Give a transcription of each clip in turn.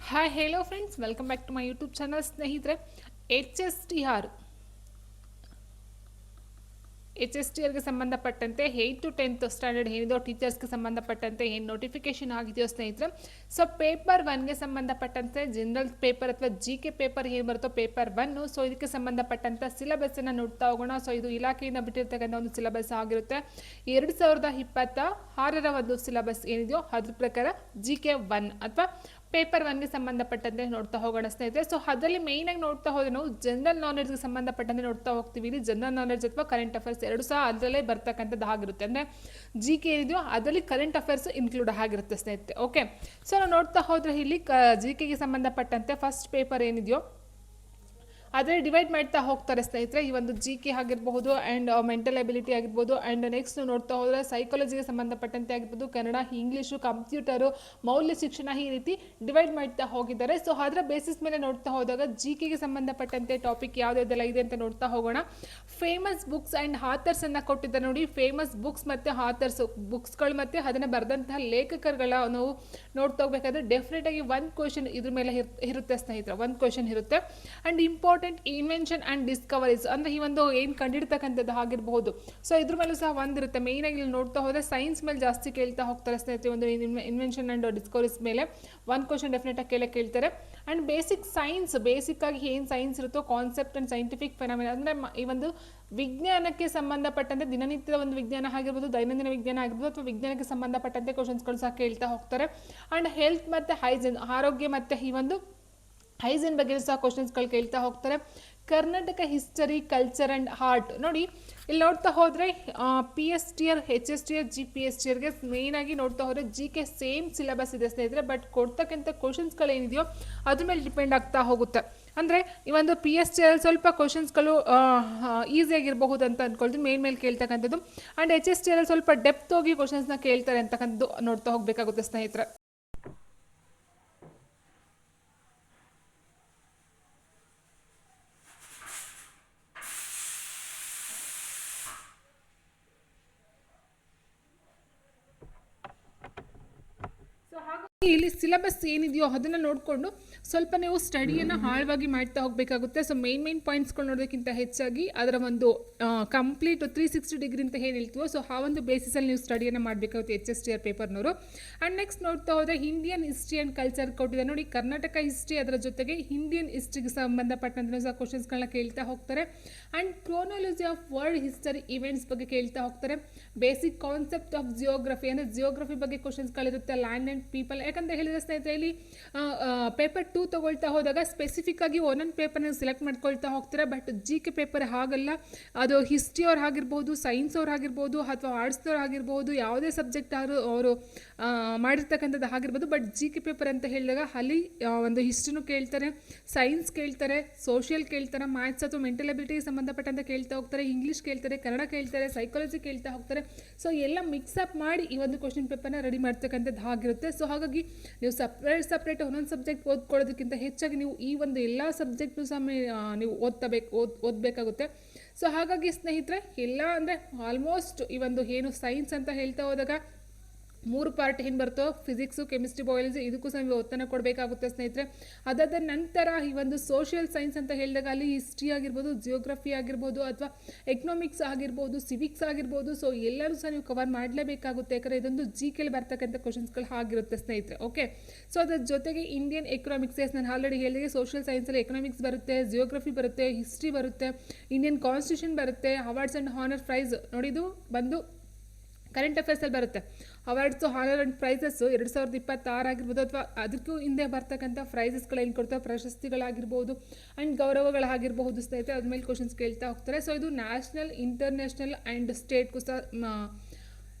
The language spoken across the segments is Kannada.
Hi hello friends, welcome back to my YouTube channel. ಸ್ನೇಹಿತರೆ, ಎಚ್ ಎಸ್ ಟಿ ಆರ್ಗೆ ಸಂಬಂಧಪಟ್ಟಂತೆ 8 to 10th ಸ್ಟ್ಯಾಂಡರ್ಡ್ ಏನಿದೋ ಟೀಚರ್ಸ್ಗೆ ಸಂಬಂಧಪಟ್ಟಂತೆ ಏನು ನೋಟಿಫಿಕೇಶನ್ ಆಗಿದೆಯೋ ಸ್ನೇಹಿತರೆ, ಸೊ ಪೇಪರ್ 1ಗೆ ಸಂಬಂಧಪಟ್ಟಂತೆ ಜನರಲ್ ಪೇಪರ್ ಅಥವಾ GK ಪೇಪರ್ ಏನು ಬರುತ್ತೋ ಪೇಪರ್ 1, ಸೊ ಇದಕ್ಕೆ ಸಂಬಂಧಪಟ್ಟಂಥ ಸಿಲೆಬಸ್ಸನ್ನು ನೋಡ್ತಾ ಹೋಗೋಣ. ಸೊ ಇದು ಇಲಾಖೆಯಿಂದ ಬಿಟ್ಟಿರ್ತಕ್ಕಂಥ ಒಂದು ಸಿಲೆಬಸ್ ಆಗಿರುತ್ತೆ. 2026ರ ಒಂದು ಸಿಲೆಬಸ್ ಏನಿದೆಯೋ ಅದ್ರ ಪ್ರಕಾರ GK 1 ಅಥವಾ ಪೇಪರ್ 1ಗೆ ಸಂಬಂಧಪಟ್ಟಂತೆ ನೋಡ್ತಾ ಹೋಗೋಣ ಸ್ನೇಹಿತರೆ. ಸೊ ಅದರಲ್ಲಿ ಮೇಯ್ನಾಗಿ ನೋಡ್ತಾ ಹೋದ್ರೆ ನಾವು ಜನರಲ್ ನಾಲೆಡ್ಜ್ಗೆ ಸಂಬಂಧಪಟ್ಟಂತೆ ನೋಡ್ತಾ ಹೋಗ್ತೀವಿ. ಇಲ್ಲಿ ಜನರಲ್ ನಾಲೆಡ್ಜ್ ಅಥವಾ ಕರೆಂಟ್ ಅಫೇರ್ಸ್ ಎರಡು ಸಹ ಅದರಲ್ಲೇ ಬರ್ತಕ್ಕಂಥದ್ದು ಆಗಿರುತ್ತೆ. ಅಂದರೆ GK ಏನಿದೆಯೋ ಅದರಲ್ಲಿ ಕರೆಂಟ್ ಅಫೇರ್ಸ್ ಇನ್ಕ್ಲೂಡ್ ಆಗಿರುತ್ತೆ ಸ್ನೇಹಿತರೆ. ಓಕೆ, ಸೊ ನಾವು ನೋಡ್ತಾ ಹೋದ್ರೆ ಇಲ್ಲಿ GKಗೆ ಸಂಬಂಧಪಟ್ಟಂತೆ ಫಸ್ಟ್ ಪೇಪರ್ ಏನಿದೆಯೋ ಅದರಲ್ಲಿ ಡಿವೈಡ್ ಮಾಡ್ತಾ ಹೋಗ್ತಾರೆ ಸ್ನೇಹಿತರೆ. ಈ ಒಂದು GK ಆಗಿರಬಹುದು ಆ್ಯಂಡ್ ಮೆಂಟಲ್ ಎಬಿಲಿಟಿ ಆಗಿರ್ಬೋದು, ಆ್ಯಂಡ್ ನೆಕ್ಸ್ಟ್ ನೋಡ್ತಾ ಹೋದರೆ ಸೈಕಾಲಜಿಗೆ ಸಂಬಂಧಪಟ್ಟಂತೆ ಆಗಿರ್ಬೋದು, ಕನ್ನಡ, ಇಂಗ್ಲೀಷು, ಕಂಪ್ಯೂಟರು, ಮೌಲ್ಯ ಶಿಕ್ಷಣ, ಈ ರೀತಿ ಡಿವೈಡ್ ಮಾಡ್ತಾ ಹೋಗಿದ್ದಾರೆ. ಸೊ ಅದರ ಬೇಸಿಸ್ ಮೇಲೆ ನೋಡ್ತಾ ಹೋದಾಗ GKಗೆ ಸಂಬಂಧಪಟ್ಟಂತೆ ಟಾಪಿಕ್ ಯಾವುದೆಲ್ಲ ಇದೆ ಅಂತ ನೋಡ್ತಾ ಹೋಗೋಣ. ಫೇಮಸ್ ಬುಕ್ಸ್ ಆ್ಯಂಡ್ ಆಥರ್ಸನ್ನು ಕೊಟ್ಟಿದ್ದಾರೆ ನೋಡಿ. ಫೇಮಸ್ ಬುಕ್ಸ್ ಮತ್ತು ಆಥರ್ಸ್, ಬುಕ್ಸ್ಗಳು ಮತ್ತು ಅದನ್ನು ಬರೆದಂತಹ ಲೇಖಕರುಗಳ ನಾವು ನೋಡ್ತಾ ಹೋಗ್ಬೇಕಾದ್ರೆ ಡೆಫಿನೆಟಾಗಿ ಒಂದು ಕ್ವಶನ್ ಇದ್ರ ಮೇಲೆ ಇರುತ್ತೆ ಸ್ನೇಹಿತರೆ. ಒಂದು ಕ್ವಶನ್ ಇರುತ್ತೆ. And important invention and discoveries, ಅಂದರೆ ಈ ಒಂದು ಏನು ಕಂಡಿಡ್ತಕ್ಕಂಥದ್ದು ಆಗಿರಬಹುದು. ಸೊ ಇದ್ರ ಮೇಲೂ ಸಹ ಒಂದಿರುತ್ತೆ. ಮೇಯ್ನಾಗಿ ಇಲ್ಲಿ ನೋಡ್ತಾ ಹೋದರೆ ಸೈನ್ಸ್ ಮೇಲೆ ಜಾಸ್ತಿ ಕೇಳ್ತಾ ಹೋಗ್ತಾರೆ ಸ್ನೇಹಿತರೆ. ಒಂದು ಇನ್ವೆನ್ಷನ್ ಆ್ಯಂಡ್ ಡಿಸ್ಕವರೀಸ್ ಮೇಲೆ ಒಂದು ಕ್ವಶನ್ ಡೆಫಿನೆಟಾಗಿ ಕೇಳ್ತಾರೆ. ಆ್ಯಂಡ್ ಬೇಸಿಕ್ ಸೈನ್ಸ್, ಬೇಸಿಕ್ಕಾಗಿ ಏನು ಸೈನ್ಸ್ ಇರುತ್ತೋ ಕಾನ್ಸೆಪ್ಟ್ ಆ್ಯಂಡ್ ಸೈಂಟಿಫಿಕ್ ಫೆನಾಮಿನಾ, ಅಂದರೆ ಈ ಒಂದು ವಿಜ್ಞಾನಕ್ಕೆ ಸಂಬಂಧಪಟ್ಟಂತೆ ದಿನನಿತ್ಯದ ಒಂದು ವಿಜ್ಞಾನ ಆಗಿರ್ಬೋದು, ದೈನಂದಿನ ವಿಜ್ಞಾನ ಆಗಿರ್ಬೋದು, ಅಥವಾ ವಿಜ್ಞಾನಕ್ಕೆ ಸಂಬಂಧಪಟ್ಟಂತೆ ಕ್ವಶನ್ಸ್ಗಳು ಸಹ ಕೇಳ್ತಾ ಹೋಗ್ತಾರೆ. ಆ್ಯಂಡ್ ಹೆಲ್ತ್ ಮತ್ತು ಹೈಜಿನ್, ಆರೋಗ್ಯ ಮತ್ತು ಈ ಒಂದು ಹೈಜಿನ್ ಬಗ್ಗೆ ಸಹ ಕ್ವಶನ್ಸ್ಗಳು ಕೇಳ್ತಾ ಹೋಗ್ತಾರೆ. Karnataka history, culture and art ನೋಡಿ. ಇಲ್ಲಿ ನೋಡ್ತಾ ಹೋದರೆ PSTR, HSTR, GPSTRಗೆ ಮೇಯ್ನಾಗಿ ನೋಡ್ತಾ ಹೋದರೆ GK ಸೇಮ್ ಸಿಲೆಬಸ್ ಇದೆ ಸ್ನೇಹಿತರೆ. ಬಟ್ ಕೊಡ್ತಕ್ಕಂಥ ಕ್ವಶನ್ಸ್ಗಳೇನಿದೆಯೋ ಅದ್ರ ಮೇಲೆ ಡಿಪೆಂಡ್ ಆಗ್ತಾ ಹೋಗುತ್ತೆ. ಅಂದರೆ ಈ ಒಂದು PSTR ಸ್ವಲ್ಪ ಕ್ವಶನ್ಸ್ಗಳು ಈಸಿಯಾಗಿರಬಹುದು ಅಂತ ಅಂದ್ಕೊಳ್ತೀನಿ, ಮೇಲೆ ಕೇಳ್ತಕ್ಕಂಥದ್ದು. ಆ್ಯಂಡ್ HSTR ಸ್ವಲ್ಪ ಡೆಪ್ತ್ ಹೋಗಿ ಕ್ವಶನ್ಸ್ನ ಕೇಳ್ತಾರೆ ಅಂತಕ್ಕಂಥದ್ದು ನೋಡ್ತಾ ಹೋಗಬೇಕಾಗುತ್ತೆ ಸ್ನೇಹಿತರೆ. ಇಲ್ಲಿ ಸಿಲೆಬಸ್ ಏನಿದೆಯೋ ಅದನ್ನು ನೋಡಿಕೊಂಡು ಸ್ವಲ್ಪ ನೀವು ಸ್ಟಡಿಯನ್ನು ಆಳವಾಗಿ ಮಾಡ್ತಾ ಹೋಗಬೇಕಾಗುತ್ತೆ. ಸೊ ಮೇನ್ ಪಾಯಿಂಟ್ಸ್ಗಳು ನೋಡೋದಕ್ಕಿಂತ ಹೆಚ್ಚಾಗಿ ಅದರ ಒಂದು ಕಂಪ್ಲೀಟ್ 360 ಡಿಗ್ರಿ ಅಂತ ಏನು ಹೇಳ್ತೀವೋ, ಸೊ ಆ ಒಂದು ಬೇಸಿಸಲ್ಲಿ ನೀವು ಸ್ಟಡಿಯನ್ನು ಮಾಡಬೇಕಾಗುತ್ತೆ HSTR ಪೇಪರ್ನವರು. ಆ್ಯಂಡ್ ನೆಕ್ಸ್ಟ್ ನೋಡ್ತಾ ಹೋದರೆ ಇಂಡಿಯನ್ ಹಿಸ್ಟ್ರಿ ಆ್ಯಂಡ್ ಕಲ್ಚರ್ ಕೊಟ್ಟಿದೆ ನೋಡಿ. ಕರ್ನಾಟಕ ಹಿಸ್ಟ್ರಿ, ಅದರ ಜೊತೆಗೆ ಇಂಡಿಯನ್ ಹಿಸ್ಟ್ರಿಗೆ ಸಂಬಂಧಪಟ್ಟಂತೆ ಸಹ ಕ್ವಶನ್ಸ್ಗಳನ್ನ ಕೇಳ್ತಾ ಹೋಗ್ತಾರೆ. And chronology of world history events ಬಗ್ಗೆ ಕೇಳ್ತಾ ಹೋಗ್ತಾರೆ. ಬೇಸಿಕ್ ಕಾನ್ಸೆಪ್ಟ್ ಆಫ್ ಜಿಯೋಗ್ರಫಿ, ಅಂದರೆ ಜಿಯೋಗ್ರಫಿ ಬಗ್ಗೆ ಕ್ವಶನ್ಸ್ಗಳಿರುತ್ತೆ. ಲ್ಯಾಂಡ್ ಆ್ಯಂಡ್ ಪೀಪಲ್, ಯಾಕಂತ ಹೇಳಿದ್ರೆ ಸ್ನೇಹಿತರೆ ಇಲ್ಲಿ ಪೇಪರ್ 2 ತಗೊಳ್ತಾ ಹೋದಾಗ ಸ್ಪೆಸಿಫಿಕ್ ಆಗಿ ಒಂದೊಂದು ಪೇಪರ್ನ ಸೆಲೆಕ್ಟ್ ಮಾಡ್ಕೊಳ್ತಾ ಹೋಗ್ತಾರೆ. ಬಟ್ GK ಪೇಪರ್ ಹಾಗಲ್ಲ. ಅದು ಹಿಸ್ಟ್ರಿ ಅವ್ರು ಆಗಿರ್ಬೋದು, ಸೈನ್ಸ್ ಅವ್ರು ಆಗಿರ್ಬೋದು, ಅಥವಾ ಆರ್ಟ್ಸ್ದವ್ರು ಆಗಿರ್ಬೋದು, ಯಾವುದೇ ಸಬ್ಜೆಕ್ಟ್ ಅವರು ಮಾಡಿರ್ತಕ್ಕಂಥದ್ದು ಆಗಿರ್ಬೋದು. ಬಟ್ GK ಪೇಪರ್ ಅಂತ ಹೇಳಿದಾಗ ಅಲ್ಲಿ ಒಂದು ಹಿಸ್ಟ್ರಿನೂ ಕೇಳ್ತಾರೆ, ಸೈನ್ಸ್ ಕೇಳ್ತಾರೆ, ಸೋಷಿಯಲ್ ಕೇಳ್ತಾರೆ, ಮ್ಯಾಥ್ಸ್ ಅಥವಾ ಮೆಂಟಲ್ ಎಬಿಲಿಟಿಗೆ ಸಂಬಂಧಪಟ್ಟಂತೆ ಕೇಳ್ತಾ ಹೋಗ್ತಾರೆ, ಇಂಗ್ಲೀಷ್ ಕೇಳ್ತಾರೆ, ಕನ್ನಡ ಕೇಳ್ತಾರೆ, ಸೈಕಾಲಜಿ ಕೇಳ್ತಾ ಹೋಗ್ತಾರೆ. ಸೊ ಎಲ್ಲ ಮಿಕ್ಸಪ್ ಮಾಡಿ ಈ ಒಂದು ಕ್ವಶನ್ ಪೇಪರ್ನ ರೆಡಿ ಮಾಡ್ತಕ್ಕಂಥದ್ದು ಆಗಿರುತ್ತೆ. ಸೊ ಹಾಗಾಗಿ ನೀವು ಸಪ್ರೇಟ್ ಒಂದೊಂದು ಸಬ್ಜೆಕ್ಟ್ ಓದ್ಕೊಳ್ಳೋದಕ್ಕಿಂತ ಹೆಚ್ಚಾಗಿ ನೀವು ಈ ಒಂದು ಎಲ್ಲ ಸಬ್ಜೆಕ್ಟು ಸಹ ನೀವು ಓದಬೇಕಾಗುತ್ತೆ. ಸೊ ಹಾಗಾಗಿ ಸ್ನೇಹಿತರೆ ಎಲ್ಲ ಅಂದರೆ ಆಲ್ಮೋಸ್ಟ್ ಈ ಒಂದು ಏನು ಸೈನ್ಸ್ ಅಂತ ಹೇಳ್ತಾ ಹೋದಾಗ 3 ಪಾರ್ಟ್ ಏನು ಬರ್ತೋ, ಫಿಸಿಕ್ಸು, ಕೆಮಿಸ್ಟ್ರಿ, ಬಯಾಲಜಿ, ಇದಕ್ಕೂ ಸಹ ನೀವು ಒತ್ತನ್ನು ಕೊಡಬೇಕಾಗುತ್ತೆ ಸ್ನೇಹಿತರೆ. ಅದಾದ ನಂತರ ಈ ಒಂದು ಸೋಷಿಯಲ್ ಸೈನ್ಸ್ ಅಂತ ಹೇಳಿದಾಗ ಅಲ್ಲಿ ಹಿಸ್ಟ್ರಿ ಆಗಿರ್ಬೋದು, ಜಿಯೋಗ್ರಫಿ ಆಗಿರ್ಬೋದು, ಅಥವಾ ಎಕನಾಮಿಕ್ಸ್ ಆಗಿರ್ಬೋದು, ಸಿವಿಕ್ಸ್ ಆಗಿರ್ಬೋದು. ಸೊ ಎಲ್ಲರೂ ಸಹ ನೀವು ಕವರ್ ಮಾಡಲೇಬೇಕಾಗುತ್ತೆ, ಯಾಕಂದರೆ ಇದೊಂದು GKಲಿ ಬರ್ತಕ್ಕಂಥ ಕ್ವಶನ್ಸ್ಗಳು ಆಗಿರುತ್ತೆ ಸ್ನೇಹಿತರೆ. ಓಕೆ, ಸೊ ಅದರ ಜೊತೆಗೆ ಇಂಡಿಯನ್ ಎಕನಾಮಿಕ್ಸ್, ನಾನು ಆಲ್ರೆಡಿ ಹೇಳಿದೆ, ಸೋಷಿಯಲ್ ಸೈನ್ಸಲ್ಲಿ ಎಕನಾಮಿಕ್ಸ್ ಬರುತ್ತೆ, ಜಿಯೋಗ್ರಫಿ ಬರುತ್ತೆ, ಹಿಸ್ಟ್ರಿ ಬರುತ್ತೆ, ಇಂಡಿಯನ್ ಕಾನ್ಸ್ಟಿಟ್ಯೂಷನ್ ಬರುತ್ತೆ, ಅವಾರ್ಡ್ಸ್ ಆ್ಯಂಡ್ ಹಾನರ್ ಪ್ರೈಸ್ ನೋಡಿದು ಬಂದು ಕರೆಂಟ್ ಅಫೇರ್ಸಲ್ಲಿ ಬರುತ್ತೆ. ಅವಾರ್ಡ್ಸು, ಹಾನರ್ ಆ್ಯಂಡ್ ಪ್ರೈಸಸ್ಸು 2026 ಆಗಿರ್ಬೋದು, ಅಥವಾ ಅದಕ್ಕೂ ಹಿಂದೆ ಬರ್ತಕ್ಕಂಥ ಪ್ರೈಸಸ್ಗಳು ಏನು ಕೊಡ್ತಾರೆ, ಪ್ರಶಸ್ತಿಗಳಾಗಿರ್ಬೋದು ಆ್ಯಂಡ್ ಗೌರವಗಳಾಗಿರ್ಬೋದು ಸ್ನೇಹಿತರೆ, ಅದ್ಮೇಲೆ ಕ್ವಶನ್ಸ್ ಕೇಳ್ತಾ ಹೋಗ್ತಾರೆ. ಸೊ ಇದು ನ್ಯಾಷನಲ್, ಇಂಟರ್ನ್ಯಾಷನಲ್ ಆ್ಯಂಡ್ ಸ್ಟೇಟ್ಗೂ ಸಹ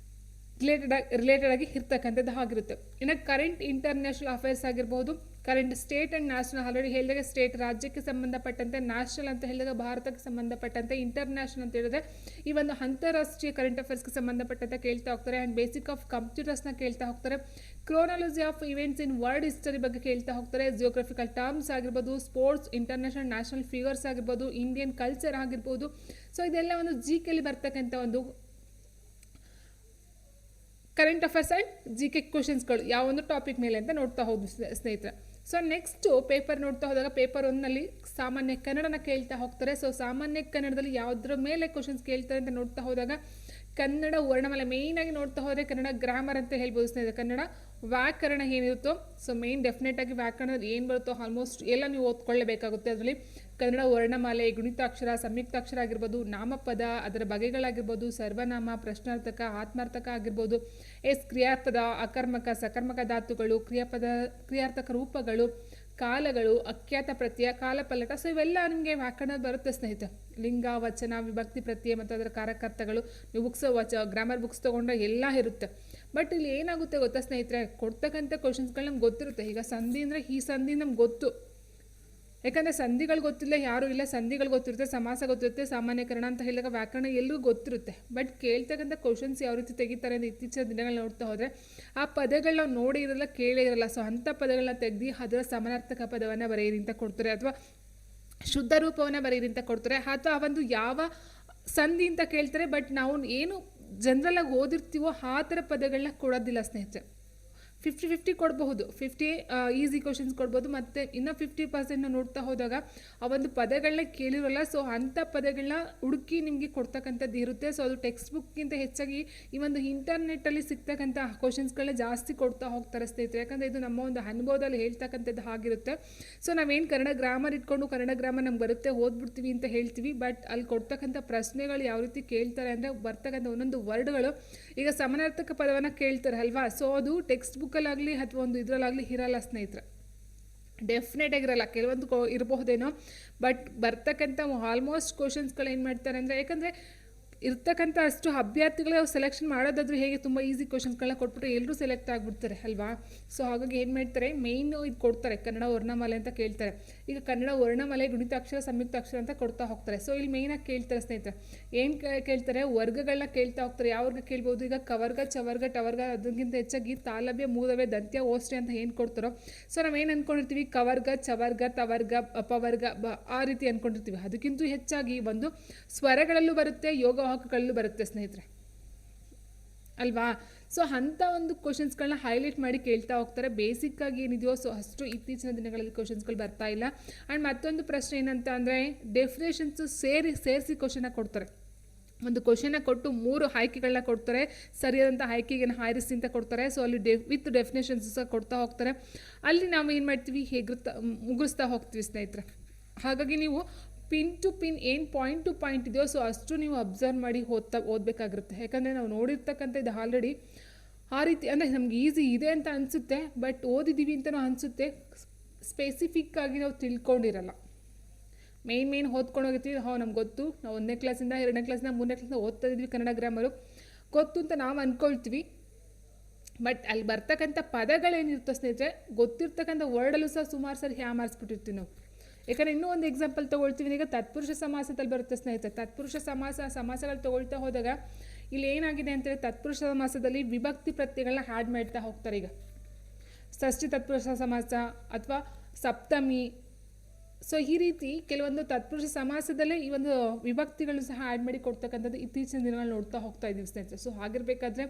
ರಿಲೇಟೆಡ್ ಆಗಿ ಇರ್ತಕ್ಕಂಥದ್ದು ಆಗಿರುತ್ತೆ. ಇನ್ನು ಕರೆಂಟ್ ಇಂಟರ್ನ್ಯಾಷನಲ್ ಅಫೇರ್ಸ್ ಆಗಿರ್ಬೋದು, current state and national, already ಹೇಳಿದಾಗ ಸ್ಟೇಟ್ ರಾಜ್ಯಕ್ಕೆ ಸಂಬಂಧಪಟ್ಟಂತೆ, ನ್ಯಾಷನಲ್ ಅಂತ ಹೇಳಿದಾಗ ಭಾರತಕ್ಕೆ ಸಂಬಂಧಪಟ್ಟಂತೆ, ಇಂಟರ್ನ್ಯಾಷನಲ್ ಅಂತ ಹೇಳಿದ್ರೆ ಈ ಒಂದು ಅಂತಾರಾಷ್ಟ್ರೀಯ ಕರೆಂಟ್ ಅಫೇರ್ಸ್ಗೆ ಸಂಬಂಧಪಟ್ಟಂತೆ ಕೇಳ್ತಾ ಹೋಗ್ತಾರೆ. ಆ್ಯಂಡ್ ಬೇಸಿಕ್ ಆಫ್ ಕಂಪ್ಯೂಟರ್ಸ್ನ ಕೇಳ್ತಾ ಹೋಗ್ತಾರೆ. Chronology of events in world history ಬಗ್ಗೆ ಕೇಳ್ತಾ ಹೋಗ್ತಾರೆ. ಜಿಯೋಗ್ರಫಿಕಲ್ ಟರ್ಮ್ಸ್ ಆಗಿರ್ಬೋದು, ಸ್ಪೋರ್ಟ್ಸ್, ಇಂಟರ್ನ್ಯಾಷನಲ್, ನ್ಯಾಷನಲ್ ಫಿಗರ್ಸ್ ಆಗಿರ್ಬೋದು, ಇಂಡಿಯನ್ ಕಲ್ಚರ್ ಆಗಿರ್ಬೋದು. ಸೊ ಇದೆಲ್ಲ ಒಂದು GKಲಿ ಬರ್ತಕ್ಕಂಥ ಒಂದು ಕರೆಂಟ್ ಅಫೇರ್ಸ್ ಆ್ಯಂಡ್ GK ಕ್ವಶನ್ಸ್ಗಳು ಯಾವ ಒಂದು ಟಾಪಿಕ್ ಮೇಲೆ ಅಂತ ನೋಡ್ತಾ ಹೋದ್ವಿ ಸ್ನೇಹಿತರೆ. ಸೊ ನೆಕ್ಸ್ಟು ಪೇಪರ್ ನೋಡ್ತಾ ಹೋದಾಗ ಪೇಪರ್ 1ನಲ್ಲಿ ಸಾಮಾನ್ಯ ಕನ್ನಡನ ಕೇಳ್ತಾ ಹೋಗ್ತಾರೆ. ಸೊ ಸಾಮಾನ್ಯ ಕನ್ನಡದಲ್ಲಿ ಯಾವುದ್ರ ಮೇಲೆ ಕ್ವಶನ್ಸ್ ಕೇಳ್ತಾರೆ ಅಂತ ನೋಡ್ತಾ ಹೋದಾಗ ಕನ್ನಡ ವರ್ಣಮಾಲೆ ಮೇಯ್ನಾಗಿ ನೋಡ್ತಾ ಹೋದರೆ ಕನ್ನಡ ಗ್ರಾಮರ್ ಅಂತ ಹೇಳ್ಬೋದು ಸ್ನೇಹಿತರೆ. ಕನ್ನಡ ವ್ಯಾಕರಣ ಏನಿರುತ್ತೋ ಸೊ ಮೇಯ್ನ್ ಡೆಫಿನೆಟಾಗಿ ವ್ಯಾಕರಣದಲ್ಲಿ ಏನು ಬರುತ್ತೋ ಆಲ್ಮೋಸ್ಟ್ ಎಲ್ಲ ನೀವು ಓದ್ಕೊಳ್ಳೇಬೇಕಾಗುತ್ತೆ. ಅದರಲ್ಲಿ ಕನ್ನಡ ವರ್ಣಮಾಲೆ, ಗುಣಿತಾಕ್ಷರ, ಸಂಯುಕ್ತಾಕ್ಷರ ಆಗಿರ್ಬೋದು, ನಾಮಪದ, ಅದರ ಬಗೆಗಳಾಗಿರ್ಬೋದು, ಸರ್ವನಾಮ, ಪ್ರಶ್ನಾರ್ಥಕ, ಆತ್ಮಾರ್ಥಕ ಆಗಿರ್ಬೋದು, ಕ್ರಿಯಾಪದ, ಅಕರ್ಮಕ, ಸಕರ್ಮಕ ಧಾತುಗಳು, ಕ್ರಿಯಾರ್ಥಕ ರೂಪಗಳು, ಕಾಲಗಳು, ಅಖ್ಯಾತ ಪ್ರತ್ಯಯ, ಕಾಲಪಲ್ಲಟ. ಸೊ ಇವೆಲ್ಲ ನಿಮಗೆ ವ್ಯಾಕರಣ ಬರುತ್ತೆ ಸ್ನೇಹಿತರೆ. ಲಿಂಗ, ವಚನ, ವಿಭಕ್ತಿ ಪ್ರತ್ಯಯ ಮತ್ತು ಅದರ ಕಾರಕರ್ತಗಳು ನೀವು ಗ್ರಾಮರ್ ಬುಕ್ಸ್ ತೊಗೊಂಡ್ರೆ ಎಲ್ಲ ಇರುತ್ತೆ. ಬಟ್ ಇಲ್ಲಿ ಏನಾಗುತ್ತೆ ಗೊತ್ತಾ ಸ್ನೇಹಿತರೆ, ಕೊಡ್ತಕ್ಕಂಥ ಕ್ವಶನ್ಸ್ಗಳು ನಮ್ಗೆ ಗೊತ್ತಿರುತ್ತೆ. ಈಗ ಸಂಧಿ ಅಂದರೆ ಈ ಸಂಧಿ ನಮ್ಗೆ ಗೊತ್ತು, ಯಾಕಂದರೆ ಸಂಧಿಗಳು ಗೊತ್ತಿಲ್ಲ ಯಾರೂ ಇಲ್ಲ. ಸಂಧಿಗಳು ಗೊತ್ತಿರುತ್ತೆ, ಸಮಾಸ ಗೊತ್ತಿರುತ್ತೆ, ಸಾಮಾನ್ಯಕರಣ ಅಂತ ಹೇಳಿದಾಗ ವ್ಯಾಕರಣ ಎಲ್ಲರಿಗೂ ಗೊತ್ತಿರುತ್ತೆ. ಬಟ್ ಕೇಳ್ತಕ್ಕಂಥ ಕ್ವಶನ್ಸ್ ಯಾವ ರೀತಿ ತೆಗಿತಾರೆ ಅಂತ ಇತ್ತೀಚಿನ ದಿನಗಳು ನೋಡ್ತಾ ಹೋದರೆ ಆ ಪದಗಳನ್ನ ನೋಡಿ ಇರಲ್ಲ, ಕೇಳೇ ಇರಲ್ಲ. ಸೊ ಅಂಥ ಪದಗಳನ್ನ ತೆಗೆದು ಅದರ ಸಮಾನಾರ್ಥಕ ಪದವನ್ನು ಬರೆಯಿರಿ ಅಂತ ಕೊಡ್ತಾರೆ, ಅಥವಾ ಶುದ್ಧ ರೂಪವನ್ನು ಬರೆಯಿರಿ ಅಂತ ಕೊಡ್ತಾರೆ, ಅಥವಾ ಒಂದು ಯಾವ ಸಂಧಿ ಅಂತ ಕೇಳ್ತಾರೆ. ಬಟ್ ನಾವು ಏನು ಜನರಲಾಗಿ ಓದಿರ್ತೀವೋ ಆ ಥರ ಪದಗಳನ್ನ ಕೊಡೋದಿಲ್ಲ ಸ್ನೇಹಿತರೆ. 50-50 ಕೊಡಬಹುದು, 50 ಈಸಿ ಕ್ವಶನ್ಸ್ ಕೊಡ್ಬೋದು, ಮತ್ತು ಇನ್ನೂ 50% ನೋಡ್ತಾ ಹೋದಾಗ ಆ ಒಂದು ಪದಗಳನ್ನ ಕೇಳಿರೋಲ್ಲ. ಸೊ ಅಂಥ ಪದಗಳನ್ನ ಹುಡುಕಿ ನಿಮಗೆ ಕೊಡ್ತಕ್ಕಂಥದ್ದು ಇರುತ್ತೆ. ಸೊ ಅದು ಟೆಕ್ಸ್ಟ್ ಬುಕ್ಗಿಂತ ಹೆಚ್ಚಾಗಿ ಈ ಒಂದು ಇಂಟರ್ನೆಟ್ಟಲ್ಲಿ ಸಿಗ್ತಕ್ಕಂಥ ಕ್ವಶನ್ಸ್ಗಳನ್ನ ಜಾಸ್ತಿ ಕೊಡ್ತಾ ಹೋಗ್ತಾರೆ ಸ್ನೇಹಿತರೆ. ಯಾಕಂದರೆ ಇದು ನಮ್ಮ ಒಂದು ಅನುಭವದಲ್ಲಿ ಹೇಳ್ತಕ್ಕಂಥದ್ದು ಆಗಿರುತ್ತೆ. ಸೊ ನಾವೇನು ಕನ್ನಡ ಗ್ರಾಮರ್ ಇಟ್ಕೊಂಡು ಕನ್ನಡ ಗ್ರಾಮರ್ ನಮ್ಗೆ ಬರುತ್ತೆ ಓದ್ಬಿಡ್ತೀವಿ ಅಂತ ಹೇಳ್ತೀವಿ. ಬಟ್ ಅಲ್ಲಿ ಕೊಡ್ತಕ್ಕಂಥ ಪ್ರಶ್ನೆಗಳು ಯಾವ ರೀತಿ ಕೇಳ್ತಾರೆ ಅಂದರೆ ಬರ್ತಕ್ಕಂಥ ಒಂದೊಂದು ವರ್ಡ್ಗಳು, ಈಗ ಸಮಾನಾರ್ಥಕ ಪದವನ್ನು ಕೇಳ್ತಾರೆ ಅಲ್ವಾ. ಸೊ ಅದು ಟೆಕ್ಸ್ಟ್ ಬುಕ್ಕಲ್ಲಾಗಲಿ ಅಥವಾ ಒಂದು ಇದರಲ್ಲಾಗಲಿ ಇರಲ್ಲ ಸ್ನೇಹಿತರೆ, ಡೆಫಿನೆಟ್ ಆಗಿರಲ್ಲ. ಕೆಲವೊಂದು ಇರಬಹುದೇನೋ, ಬಟ್ ಬರ್ತಕ್ಕಂಥ ಆಲ್ಮೋಸ್ಟ್ ಕ್ವಶನ್ಸ್ಗಳು ಏನು ಮಾಡ್ತಾರೆ ಅಂದರೆ, ಯಾಕಂದರೆ ಇರ್ತಕ್ಕಂಥ ಅಷ್ಟು ಅಭ್ಯರ್ಥಿಗಳ ಸೆಲೆಕ್ಷನ್ ಮಾಡೋದಾದ್ರೂ ಹೇಗೆ ತುಂಬ ಈಸಿ ಕ್ವಶನ್ಸ್ಗಳನ್ನ ಕೊಟ್ಬಿಟ್ಟು ಎಲ್ಲರೂ ಸೆಲೆಕ್ಟ್ ಆಗಿಬಿಡ್ತಾರೆ ಅಲ್ವಾ. ಸೊ ಹಾಗಾಗಿ ಏನು ಮಾಡ್ತಾರೆ, ಮೇಯ್ನು ಇದು ಕೊಡ್ತಾರೆ, ಕನ್ನಡ ವರ್ಣಮಾಲೆ ಅಂತ ಕೇಳ್ತಾರೆ. ಈಗ ಕನ್ನಡ ವರ್ಣಮಾಲೆ, ಗುಣಿತಾಕ್ಷರ, ಸಂಯುಕ್ತಾಕ್ಷರ ಅಂತ ಕೊಡ್ತಾ ಹೋಗ್ತಾರೆ. ಸೊ ಇಲ್ಲಿ ಮೇಯ್ನಾಗಿ ಕೇಳ್ತಾರೆ ಸ್ನೇಹಿತರೆ, ಏನು ಕೇಳ್ತಾರೆ, ವರ್ಗಗಳನ್ನ ಕೇಳ್ತಾ ಹೋಗ್ತಾರೆ. ಯಾವ ವರ್ಗ ಕೇಳ್ಬೋದು, ಈಗ ಕವರ್ಗ, ಚವರ್ಗ, ಟವರ್ಗ, ಅದಕ್ಕಿಂತ ಹೆಚ್ಚಾಗಿ ತಾಲವ್ಯ, ಮೂಲವ್ಯ, ದಂತ್ಯ, ಓಷ್ಟ್ಯ ಅಂತ ಏನು ಕೊಡ್ತಾರೋ. ಸೊ ನಾವೇನು ಅಂದ್ಕೊಂಡಿರ್ತೀವಿ, ಕವರ್ಗ, ಚವರ್ಗ, ತವರ್ಗ, ಅಪವರ್ಗ ಆ ರೀತಿ ಅಂದ್ಕೊಂಡಿರ್ತೀವಿ. ಅದಕ್ಕಿಂತ ಹೆಚ್ಚಾಗಿ ಒಂದು ಸ್ವರಗಳಲ್ಲೂ ಬರುತ್ತೆ, ಯೋಗವಾಹಕಗಳಲ್ಲೂ ಬರುತ್ತೆ ಸ್ನೇಹಿತರೆ ಅಲ್ವಾ. ಸೊ ಅಂಥ ಒಂದು ಕ್ವಶನ್ಸ್ಗಳನ್ನ ಹೈಲೈಟ್ ಮಾಡಿ ಕೇಳ್ತಾ ಹೋಗ್ತಾರೆ. ಬೇಸಿಕ್ಕಾಗಿ ಏನಿದೆಯೋ ಸೊ ಅಷ್ಟು ಇತ್ತೀಚಿನ ದಿನಗಳಲ್ಲಿ ಕ್ವಶನ್ಸ್ಗಳು ಬರ್ತಾ ಇಲ್ಲ. ಆ್ಯಂಡ್ ಮತ್ತೊಂದು ಪ್ರಶ್ನೆ ಏನಂತ ಅಂದರೆ, ಡೆಫಿನೇಷನ್ಸು ಸೇರಿಸಿ ಕ್ವಶನ್ನ ಕೊಡ್ತಾರೆ. ಒಂದು ಕ್ವಶನ್ನ ಕೊಟ್ಟು 3 ಆಯ್ಕೆಗಳನ್ನ ಕೊಡ್ತಾರೆ, ಸರಿಯಾದಂಥ ಆಯ್ಕೆಗೆ ಆರಿಸಿ ಅಂತ ಕೊಡ್ತಾರೆ. ಸೊ ಅಲ್ಲಿ ವಿತ್ ಡೆಫಿನೇಷನ್ಸ್ ಸಹ ಕೊಡ್ತಾ ಹೋಗ್ತಾರೆ. ಅಲ್ಲಿ ನಾವು ಏನು ಮಾಡ್ತೀವಿ, ಮುಗಿಸ್ತಾ ಹೋಗ್ತೀವಿ ಸ್ನೇಹಿತರೆ. ಹಾಗಾಗಿ ನೀವು ಪಿನ್ ಟು ಪಿನ್ ಏನು ಪಾಯಿಂಟ್ ಟು ಪಾಯಿಂಟ್ ಇದೆಯೋ ಸೊ ಅಷ್ಟು ನೀವು ಅಬ್ಸರ್ವ್ ಮಾಡಿ ಓದಬೇಕಾಗಿರುತ್ತೆ. ಯಾಕಂದರೆ ನಾವು ನೋಡಿರ್ತಕ್ಕಂಥ ಇದು ಆಲ್ರೆಡಿ ಆ ರೀತಿ ಅಂದರೆ ನಮ್ಗೆ ಈಸಿ ಇದೆ ಅಂತ ಅನಿಸುತ್ತೆ, ಬಟ್ ಓದಿದ್ದೀವಿ ಅಂತಲೂ ಅನಿಸುತ್ತೆ, ಸ್ಪೆಸಿಫಿಕ್ಕಾಗಿ ನಾವು ತಿಳ್ಕೊಂಡಿರಲ್ಲ. ಮೇಯ್ನ್ ಓದ್ಕೊಂಡು ಹೋಗಿರ್ತೀವಿ, ನಮ್ಗೆ ಗೊತ್ತು, ನಾವು 1ನೇ ಕ್ಲಾಸಿಂದ 2ನೇ ಕ್ಲಾಸಿಂದ 3ನೇ ಕ್ಲಾಸಿಂದ ಓದ್ತಾ ಇದ್ವಿ ಕನ್ನಡ ಗ್ರಾಮರು ಗೊತ್ತು ಅಂತ ನಾವು ಅಂದ್ಕೊಳ್ತೀವಿ. ಬಟ್ ಅಲ್ಲಿ ಬರ್ತಕ್ಕಂಥ ಪದಗಳೇನಿರುತ್ತೋ ಸ್ನೇಹಿತರೆ, ಗೊತ್ತಿರ್ತಕ್ಕಂಥ ವರ್ಡಲ್ಲೂ ಸಹ ಸುಮಾರು ಸರಿ ಮಾಡಿಸ್ಬಿಟ್ಟಿರ್ತೀವಿ ನಾವು. ಯಾಕಂದರೆ ಇನ್ನೂ ಒಂದು ಎಕ್ಸಾಂಪಲ್ ತೊಗೊಳ್ತೀವಿ, ಈಗ ತತ್ಪುರುಷ ಸಮಾಸದಲ್ಲಿ ಬರುತ್ತೆ ಸ್ನೇಹಿತರೆ. ತತ್ಪುರುಷ ಸಮಾಸಗಳು ತೊಗೊಳ್ತಾ ಹೋದಾಗ ಇಲ್ಲಿ ಏನಾಗಿದೆ ಅಂತೇಳಿ, ತತ್ಪುರುಷ ಸಮಾಸದಲ್ಲಿ ವಿಭಕ್ತಿ ಪ್ರತ್ಯಯಗಳನ್ನ ಆ್ಯಡ್ ಮಾಡ್ತಾ ಹೋಗ್ತಾರೆ. ಈಗ ಷಷ್ಠಿ ತತ್ಪುರುಷ ಸಮಾಸ ಅಥವಾ ಸಪ್ತಮಿ. ಸೊ ಈ ರೀತಿ ಕೆಲವೊಂದು ತತ್ಪುರುಷ ಸಮಾಸದಲ್ಲೇ ಈ ಒಂದು ವಿಭಕ್ತಿಗಳು ಸಹ ಆ್ಯಡ್ ಮಾಡಿ ಕೊಡ್ತಕ್ಕಂಥದ್ದು ಇತ್ತೀಚಿನ ದಿನಗಳು ನೋಡ್ತಾ ಹೋಗ್ತಾ ಇದ್ದೀವಿ ಸ್ನೇಹಿತರೆ. ಸೊ ಆಗಿರಬೇಕಾದ್ರೆ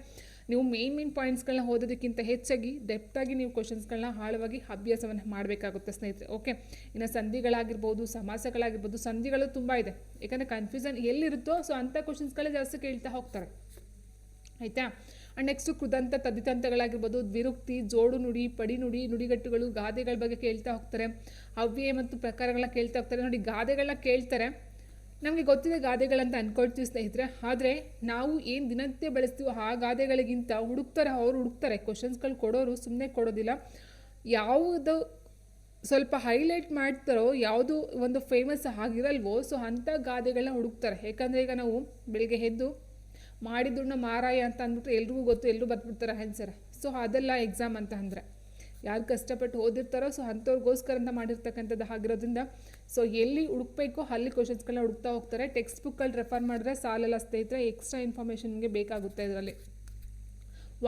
ನೀವು ಮೇನ್ ಪಾಯಿಂಟ್ಸ್ಗಳನ್ನ ಓದೋದಕ್ಕಿಂತ ಹೆಚ್ಚಾಗಿ ಡೆಪ್ತಾಗಿ ನೀವು ಕ್ವಶನ್ಸ್ಗಳನ್ನ ಆಳವಾಗಿ ಅಭ್ಯಾಸವನ್ನು ಮಾಡಬೇಕಾಗುತ್ತೆ ಸ್ನೇಹಿತರೆ. ಓಕೆ, ಇನ್ನು ಸಂಧಿಗಳಾಗಿರ್ಬೋದು, ಸಮಾಸಗಳಾಗಿರ್ಬೋದು, ಸಂಧಿಗಳು ತುಂಬ ಇದೆ. ಯಾಕಂದರೆ ಕನ್ಫ್ಯೂಷನ್ ಎಲ್ಲಿರುತ್ತೋ ಸೊ ಅಂಥ ಕ್ವಶನ್ಸ್ಗಳೇ ಜಾಸ್ತಿ ಕೇಳ್ತಾ ಹೋಗ್ತಾರೆ, ಆಯಿತಾ. ಆ್ಯಂಡ್ ನೆಕ್ಸ್ಟು ಕೃದಂತ, ತದ್ದಿತಂತಗಳಾಗಿರ್ಬೋದು, ದ್ವಿರುಕ್ತಿ, ಜೋಡು ನುಡಿ, ಪಡಿ ನುಡಿ, ನುಡಿಗಟ್ಟುಗಳು, ಗಾದೆಗಳ ಬಗ್ಗೆ ಕೇಳ್ತಾ ಹೋಗ್ತಾರೆ. ಅವ್ಯಯ ಮತ್ತು ಪ್ರಕಾರಗಳನ್ನ ಕೇಳ್ತಾ ಹೋಗ್ತಾರೆ. ನೋಡಿ, ಗಾದೆಗಳನ್ನ ಕೇಳ್ತಾರೆ, ನಮಗೆ ಗೊತ್ತಿದೆ ಗಾದೆಗಳಂತ ಅಂದ್ಕೊಳ್ತೀವಿ ಸ್ನೇಹಿತರೆ. ಆದರೆ ನಾವು ಏನು ದಿನನಿತ್ಯ ಬಳಸ್ತೀವೋ ಆ ಗಾದೆಗಳಿಗಿಂತ ಅವ್ರು ಹುಡುಕ್ತಾರೆ ಕ್ವಶನ್ಸ್ಗಳು ಕೊಡೋರು, ಸುಮ್ಮನೆ ಕೊಡೋದಿಲ್ಲ. ಯಾವುದು ಸ್ವಲ್ಪ ಹೈಲೈಟ್ ಮಾಡ್ತಾರೋ, ಯಾವುದು ಒಂದು ಫೇಮಸ್ ಆಗಿರಲ್ವೋ ಸೊ ಅಂಥ ಗಾದೆಗಳನ್ನ ಹುಡುಕ್ತಾರೆ. ಯಾಕಂದರೆ ಈಗ ನಾವು ಬೆಳಿಗ್ಗೆ ಎದ್ದು ಮಾಡಿದ್ದುಣ್ಣ ಮಾರಾಯ ಅಂತ ಅಂದ್ಬಿಟ್ರೆ ಎಲ್ರಿಗೂ ಗೊತ್ತು, ಎಲ್ಲರೂ ಬರ್ಬಿಡ್ತಾರೆ ಆನ್ಸರ್. ಸೊ ಅದೆಲ್ಲ ಎಕ್ಸಾಮ್ ಅಂತ ಅಂದರೆ ಯಾರು ಕಷ್ಟಪಟ್ಟು ಓದಿರ್ತಾರೋ ಸೊ ಅಂಥವ್ರಿಗೋಸ್ಕರ ಅಂತ ಮಾಡಿರ್ತಕ್ಕಂಥದ್ದು ಆಗಿರೋದ್ರಿಂದ ಸೊ ಎಲ್ಲಿ ಹುಡುಕಬೇಕೋ ಅಲ್ಲಿ ಕ್ವಶನ್ಸ್ಗಳನ್ನ ಹುಡುಕ್ತಾ ಹೋಗ್ತಾರೆ. ಟೆಕ್ಸ್ಟ್ ಬುಕ್ಕಲ್ಲಿ ರೆಫರ್ ಮಾಡಿದ್ರೆ ಸಾಲೆಲ್ಲ ಸ್ನೇಹಿತರೆ, ಎಕ್ಸ್ಟ್ರಾ ಇನ್ಫಾರ್ಮೇಷನ್ಗೆ ಬೇಕಾಗುತ್ತೆ. ಇದರಲ್ಲಿ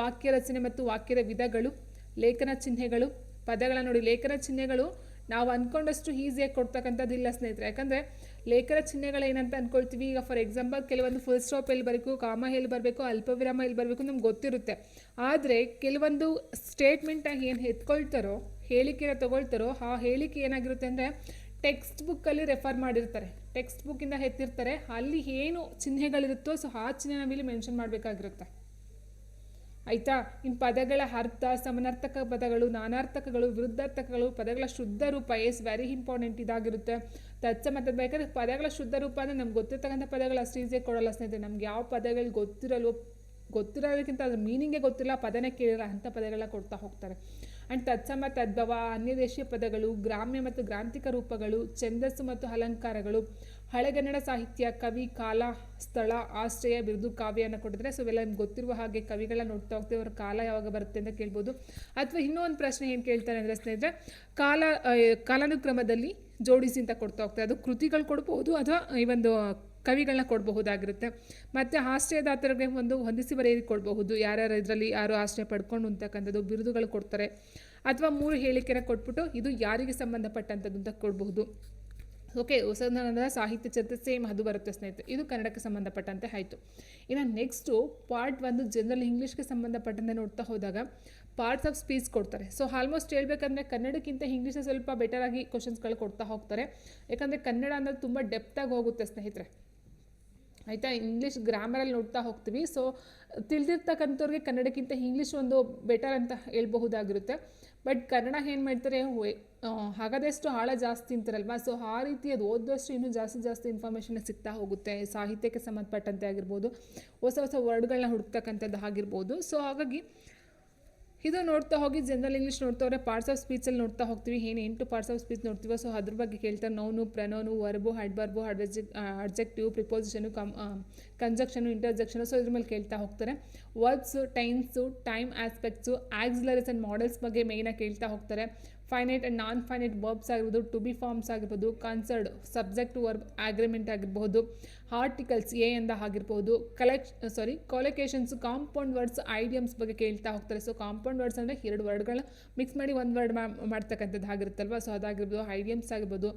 ವಾಕ್ಯ ರಚನೆ ಮತ್ತು ವಾಕ್ಯದ ವಿಧಗಳು, ಲೇಖನ ಚಿಹ್ನೆಗಳು, ಪದಗಳ ನೋಡಿ. ಲೇಖನ ಚಿಹ್ನೆಗಳು ನಾವು ಅಂದ್ಕೊಂಡಷ್ಟು ಈಸಿಯಾಗಿ ಕೊಡ್ತಕ್ಕಂಥದ್ದಿಲ್ಲ ಸ್ನೇಹಿತರೆ. ಯಾಕಂದರೆ ಲೇಖನ ಚಿಹ್ನೆಗಳು ಏನಂತ ಅಂದ್ಕೊಳ್ತೀವಿ, ಈಗ ಫಾರ್ ಎಕ್ಸಾಂಪಲ್ ಕೆಲವೊಂದು ಫುಲ್ ಸ್ಟಾಪ್ ಎಲ್ಲಿ ಬರಬೇಕು, ಕಾಮ ಎಲ್ಲಿ ಬರಬೇಕು, ಅಲ್ಪವಿರಾಮ ಎಲ್ಲಿ ಬರಬೇಕು ನಮ್ಗೆ ಗೊತ್ತಿರುತ್ತೆ. ಆದರೆ ಕೆಲವೊಂದು ಸ್ಟೇಟ್ಮೆಂಟಾಗಿ ಏನು ಎತ್ಕೊಳ್ತಾರೋ ಹೇಳಿಕೆನ ತೊಗೊಳ್ತಾರೋ ಆ ಹೇಳಿಕೆ ಏನಾಗಿರುತ್ತೆ ಅಂದರೆ ಟೆಕ್ಸ್ಟ್ ಬುಕ್ಕಲ್ಲಿ ರೆಫರ್ ಮಾಡಿರ್ತಾರೆ, ಟೆಕ್ಸ್ಟ್ ಬುಕ್ಕಿಂದ ಎತ್ತಿರ್ತಾರೆ, ಅಲ್ಲಿ ಏನು ಚಿಹ್ನೆಗಳಿರುತ್ತೋ ಸೊ ಆ ಚಿಹ್ನೆ ನಾವಿಲ್ಲಿ ಮೆನ್ಷನ್ ಮಾಡಬೇಕಾಗಿರುತ್ತೆ. ಆಯಿತಾ. ಇನ್ನು ಪದಗಳ ಅರ್ಥ, ಸಮನಾರ್ಥಕ ಪದಗಳು, ನಾನಾರ್ಥಕಗಳು, ವಿರುದ್ಧಾರ್ಥಕಗಳು, ಪದಗಳ ಶುದ್ಧ ರೂಪ ಎಸ್ ವೆರಿ ಇಂಪಾರ್ಟೆಂಟ್ ಇದಾಗಿರುತ್ತೆ. ತತ್ಸಮ ಬೇಕಾದ್ರೆ ಪದಗಳ ಶುದ್ಧ ರೂಪ ಅಂದರೆ ನಮ್ಗೆ ಗೊತ್ತಿರ್ತಕ್ಕಂಥ ಪದಗಳು ಅಷ್ಟು ಈಸಿಯಾಗಿ ಕೊಡೋಲ್ಲ ಸ್ನೇಹಿತರೆ. ನಮ್ಗೆ ಯಾವ ಪದಗಳು ಗೊತ್ತಿರೋದಕ್ಕಿಂತ ಅದ್ರ ಮೀನಿಂಗೇ ಗೊತ್ತಿಲ್ಲ, ಪದನೇ ಕೇಳಿಲ್ಲ ಅಂಥ ಪದಗಳನ್ನ ಕೊಡ್ತಾ ಹೋಗ್ತಾರೆ. ಆ್ಯಂಡ್ ತತ್ಸಮ, ತದ್ಭವ, ಅನ್ಯದೇಶೀಯ ಪದಗಳು, ಗ್ರಾಮ್ಯ ಮತ್ತು ಗ್ರಾಂಥಿಕ ರೂಪಗಳು, ಛಂದಸ್ಸು ಮತ್ತು ಅಲಂಕಾರಗಳು, ಹಳೆಗನ್ನಡ ಸಾಹಿತ್ಯ, ಕವಿ, ಕಾಲ, ಸ್ಥಳ, ಆಶ್ರಯ, ಬಿರುದು, ಕಾವ್ಯನ ಕೊಟ್ಟಿದ್ರೆ ಸೊ ಇವೆಲ್ಲ ನಿಮ್ಗೆ ಗೊತ್ತಿರುವ ಹಾಗೆ ಕವಿಗಳನ್ನ ನೋಡ್ತಾ ಹೋಗ್ತೀವಿ. ಅವ್ರ ಕಾಲ ಯಾವಾಗ ಬರುತ್ತೆ ಅಂತ ಕೇಳ್ಬೋದು. ಅಥವಾ ಇನ್ನೂ ಒಂದು ಪ್ರಶ್ನೆ ಏನು ಕೇಳ್ತಾರೆ ಅಂದರೆ ಸ್ನೇಹಿತರೆ, ಕಾಲಾನುಕ್ರಮದಲ್ಲಿ ಜೋಡಿಸಿ ಅಂತ ಕೊಡ್ತಾ ಹೋಗ್ತಾರೆ. ಅದು ಕೃತಿಗಳು ಕೊಡ್ಬೋದು ಅಥವಾ ಈ ಒಂದು ಕವಿಗಳನ್ನ ಕೊಡಬಹುದಾಗಿರುತ್ತೆ. ಮತ್ತು ಆಶ್ರಯದಾತರಿಗೆ ಒಂದು ಹೊಂದಿಸಿ ಬರೆಯಲು ಕೊಡಬಹುದು, ಯಾರ್ಯಾರು ಇದರಲ್ಲಿ ಯಾರು ಆಶ್ರಯ ಪಡ್ಕೊಂಡು ಅಂತಕ್ಕಂಥದ್ದು. ಬಿರುದುಗಳು ಕೊಡ್ತಾರೆ ಅಥವಾ 3 ಹೇಳಿಕೆನ ಕೊಟ್ಬಿಟ್ಟು ಇದು ಯಾರಿಗೆ ಸಂಬಂಧಪಟ್ಟಂಥದ್ದು ಅಂತ ಕೊಡಬಹುದು. ಓಕೆ, ಹೊಸದನದ ಸಾಹಿತ್ಯ ಚರಿತ್ರೆ ಸೇಮ್ ಅದು ಬರುತ್ತೆ ಸ್ನೇಹಿತರೆ. ಇದು ಕನ್ನಡಕ್ಕೆ ಸಂಬಂಧಪಟ್ಟಂತೆ ಆಯಿತು. ಇನ್ನು ನೆಕ್ಸ್ಟು ಪಾರ್ಟ್ 1 ಜನರಲ್ ಇಂಗ್ಲೀಷ್ಗೆ ಸಂಬಂಧಪಟ್ಟಂತೆ ನೋಡ್ತಾ ಹೋದಾಗ ಪಾರ್ಟ್ಸ್ ಆಫ್ ಸ್ಪೀಚ್ ಕೊಡ್ತಾರೆ. ಸೊ ಆಲ್ಮೋಸ್ಟ್ ಹೇಳ್ಬೇಕಂದ್ರೆ ಕನ್ನಡಕ್ಕಿಂತ ಇಂಗ್ಲೀಷೇ ಸ್ವಲ್ಪ ಬೆಟರಾಗಿ ಕ್ವಶನ್ಸ್ಗಳು ಕೊಡ್ತಾ ಹೋಗ್ತಾರೆ. ಯಾಕಂದರೆ ಕನ್ನಡ ಅಂದರೆ ತುಂಬ ಡೆಪ್ತಾಗಿ ಹೋಗುತ್ತೆ ಸ್ನೇಹಿತರೆ. ಆಯಿತಾ. ಇಂಗ್ಲೀಷ್ ಗ್ರಾಮರಲ್ಲಿ ನೋಡ್ತಾ ಹೋಗ್ತೀವಿ. ಸೊ ತಿಳಿದಿರ್ತಕ್ಕಂಥವ್ರಿಗೆ ಕನ್ನಡಕ್ಕಿಂತ ಇಂಗ್ಲೀಷ್ ಒಂದು ಬೆಟರ್ ಅಂತ ಹೇಳ್ಬಹುದಾಗಿರುತ್ತೆ. ಬಟ್ ಕನ್ನಡ ಏನು ಮಾಡ್ತಾರೆ, ಹಾಗದಷ್ಟು ಆಳ ಜಾಸ್ತಿ ಅಂತಾರಲ್ವ, ಸೊ ಆ ರೀತಿ ಅದು ಓದೋಷ್ಟು ಇನ್ನೂ ಜಾಸ್ತಿ ಇನ್ಫಾರ್ಮೇಷನ್ ಸಿಗ್ತಾ ಹೋಗುತ್ತೆ. ಸಾಹಿತ್ಯಕ್ಕೆ ಸಂಬಂಧಪಟ್ಟಂತೆ ಆಗಿರ್ಬೋದು, ಹೊಸ ವರ್ಡ್ಗಳನ್ನ ಹುಡುಕ್ತಕ್ಕಂಥದ್ದು ಆಗಿರ್ಬೋದು. ಸೊ ಹಾಗಾಗಿ ಇದು ನೋಡ್ತಾ ಹೋಗಿ ಜನರಲ್ ಇಂಗ್ಲೀಷ್ ನೋಡ್ತಾ ಹೋದರೆ ಪಾರ್ಟ್ಸ್ ಆಫ್ ಸ್ಪೀಚಲ್ಲಿ ನೋಡ್ತಾ ಹೋಗ್ತೀವಿ. ಏನು 8 ಪಾರ್ಟ್ಸ್ ಆಫ್ ಸ್ಪೀಚ್ ನೋಡ್ತೀವೋ ಸೊ ಅದ್ರ ಬಗ್ಗೆ ಕೇಳ್ತಾರೆ. Noun, pronoun, verb, adverb, adjective, preposition, conjunction, interjection, so ಇದ್ರ ಮೇಲೆ ಕೇಳ್ತಾ ಹೋಗ್ತಾರೆ. Verbs, times, time aspects, auxiliaries and modals ಬಗ್ಗೆ ಮೇಯ್ನಾಗಿ ಕೇಳ್ತಾ ಹೋಗ್ತಾರೆ. Finite and non finite verbs ಆಗಿರ್ಬೋದು, ಟು ಬಿ ಫಾರ್ಮ್ಸ್ ಆಗಿರ್ಬೋದು, ಕನ್ಸರ್ಡ್, ಸಬ್ಜೆಕ್ಟ್ ವರ್ಬ್ ಆಗ್ರಿಮೆಂಟ್ ಆಗಿರ್ಬೋದು, ಆರ್ಟಿಕಲ್ಸ್ ಎ ಎಂದ ಆಗಿರ್ಬೋದು, ಕೊಲೊಕೇಶನ್ಸು, ಕಾಂಪೌಂಡ್ ವರ್ಡ್ಸ್, ಐಡಿಯಮ್ಸ್ ಬಗ್ಗೆ ಕೇಳ್ತಾ ಹೋಗ್ತಾರೆ. ಸೊ ಕಾಂಪೌಂಡ್ ವರ್ಡ್ಸ್ ಅಂದರೆ 2 ವರ್ಡ್ಗಳನ್ನ ಮಿಕ್ಸ್ ಮಾಡಿ ಒಂದು ವರ್ಡ್ ಮಾಡ್ತಕ್ಕಂಥದ್ದು ಆಗಿರುತ್ತಲ್ವ, ಸೊ ಅದಾಗಿರ್ಬೋದು. ಐಡಿಯಮ್ಸ್ ಆಗಿರ್ಬೋದು,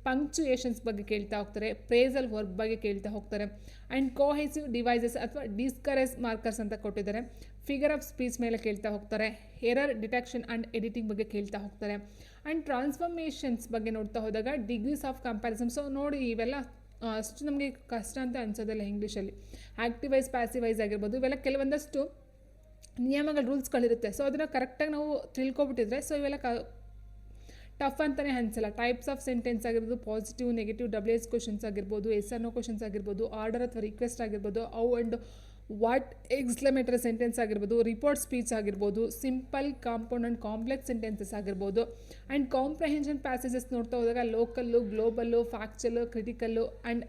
ಪಂಕ್ಚುಯೇಷನ್ಸ್ ಬಗ್ಗೆ ಕೇಳ್ತಾ ಹೋಗ್ತಾರೆ. ಪ್ರೇಸಲ್ ವರ್ಬ್ ಬಗ್ಗೆ ಕೇಳ್ತಾ ಹೋಗ್ತಾರೆ. ಆ್ಯಂಡ್ ಕೋಹೆಸಿವ್ ಡಿವೈಸಸ್ ಅಥವಾ ಡಿಸ್ಕರೇಜ್ ಮಾರ್ಕರ್ಸ್ ಅಂತ ಕೊಟ್ಟಿದ್ದಾರೆ. ಫಿಗರ್ ಆಫ್ ಸ್ಪೀಚ್ ಮೇಲೆ ಕೇಳ್ತಾ ಹೋಗ್ತಾರೆ. ಎರರ್ ಡಿಟೆಕ್ಷನ್ ಆ್ಯಂಡ್ ಎಡಿಟಿಂಗ್ ಬಗ್ಗೆ ಕೇಳ್ತಾ ಹೋಗ್ತಾರೆ. ಆ್ಯಂಡ್ ಟ್ರಾನ್ಸ್ಫಾರ್ಮೇಷನ್ಸ್ ಬಗ್ಗೆ ನೋಡ್ತಾ ಹೋದಾಗ ಡಿಗ್ರೀಸ್ ಆಫ್ ಕಂಪ್ಯಾರಿಸನ್. ಸೊ ನೋಡಿ ಇವೆಲ್ಲ ಅಷ್ಟು ನಮಗೆ ಕಷ್ಟ ಅಂತ ಅನ್ಸೋದಿಲ್ಲ ಇಂಗ್ಲೀಷಲ್ಲಿ. ಆ್ಯಕ್ಟಿವೈಸ್, ಪ್ಯಾಸಿವೈಸ್ ಆಗಿರ್ಬೋದು, ಇವೆಲ್ಲ ಕೆಲವೊಂದಷ್ಟು ನಿಯಮಗಳು, ರೂಲ್ಸ್ಗಳಿರುತ್ತೆ. ಸೊ ಅದನ್ನು ಕರೆಕ್ಟಾಗಿ ನಾವು ತಿಳ್ಕೊಬಿಟ್ಟಿದ್ರೆ ಸೊ ಇವೆಲ್ಲ ಟಫ್ ಅಂತಲೇ ಅನಿಸಲ್ಲ. ಟೈಪ್ಸ್ ಆಫ್ ಸೆಂಟೆನ್ಸ್ ಆಗಿರ್ಬೋದು, ಪಾಸಿಟಿವ್, ನೆಗೆಟಿವ್, WH ಕ್ವಶನ್ಸ್ ಆಗಿರ್ಬೋದು, ಎಸ್ ಆರ್ ನೋ ಕ್ವಶನ್ಸ್ ಆಗಿರ್ಬೋದು, ಆರ್ಡರ್ ಅಥವಾ ರಿಕ್ವೆಸ್ಟ್ ಆಗಿರ್ಬೋದು, how and what exclamatory sentence ಆಗಿರ್ಬೋದು, ರಿಪೋರ್ಟ್ ಸ್ಪೀಚ್ ಆಗಿರ್ಬೋದು, simple, compound and complex sentences ಆಗಿರ್ಬೋದು. ಆ್ಯಂಡ್ ಕಾಂಪ್ರಹೆನ್ಷನ್ ಪ್ಯಾಸೇಜಸ್ ನೋಡ್ತಾ ಹೋದಾಗ local, global, factual, critical and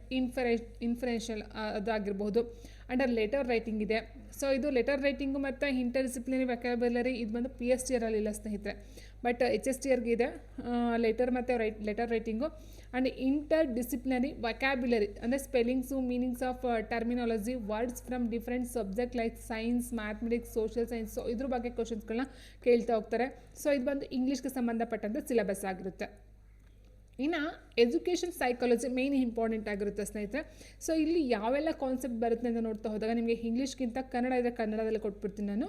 inferential ಅದಾಗಿರ್ಬೋದು. ಆ್ಯಂಡ್ ಲೆಟರ್ ರೈಟಿಂಗ್ ಇದೆ. ಸೊ ಇದು ಲೆಟರ್ ರೈಟಿಂಗು ಮತ್ತು ಇಂಟರ್ಡಿಸಿಪ್ಲಿನರಿ ವ್ಯಾಕ್ಯಾಬುಲರಿ ಇದು ಬಂದು PSTR ಇಲ್ಲ ಸ್ನೇಹಿತರೆ, ಬಟ್ HSTRಗೆ ಇದೆ ಲೆಟರ್ ಮತ್ತು letter writing. And interdisciplinary vocabulary ಅಂದರೆ spellings, meanings of terminology, words from different subject like science, mathematics, social science. So ಇದ್ರ ಬಗ್ಗೆ ಕ್ವಶನ್ಸ್ಗಳನ್ನ ಕೇಳ್ತಾ ಹೋಗ್ತಾರೆ. ಸೊ ಇದು ಬಂದು ಇಂಗ್ಲೀಷ್ಗೆ ಸಂಬಂಧಪಟ್ಟಂಥ ಸಿಲೆಬಸ್ ಆಗಿರುತ್ತೆ. ಇನ್ನು ಎಜುಕೇಷನ್ ಸೈಕಾಲಜಿ ಮೇಯ್ನ್ ಇಂಪಾರ್ಟೆಂಟ್ ಆಗಿರುತ್ತೆ ಸ್ನೇಹಿತರೆ. ಸೊ ಇಲ್ಲಿ ಯಾವೆಲ್ಲ ಕಾನ್ಸೆಪ್ಟ್ ಬರುತ್ತೆ ಅಂತ ನೋಡ್ತಾ ಹೋದಾಗ ನಿಮಗೆ ಇಂಗ್ಲೀಷ್ಗಿಂತ ಕನ್ನಡ ಇದೆ, ಕನ್ನಡದಲ್ಲಿ ಕೊಟ್ಬಿಡ್ತೀನಿ ನಾನು.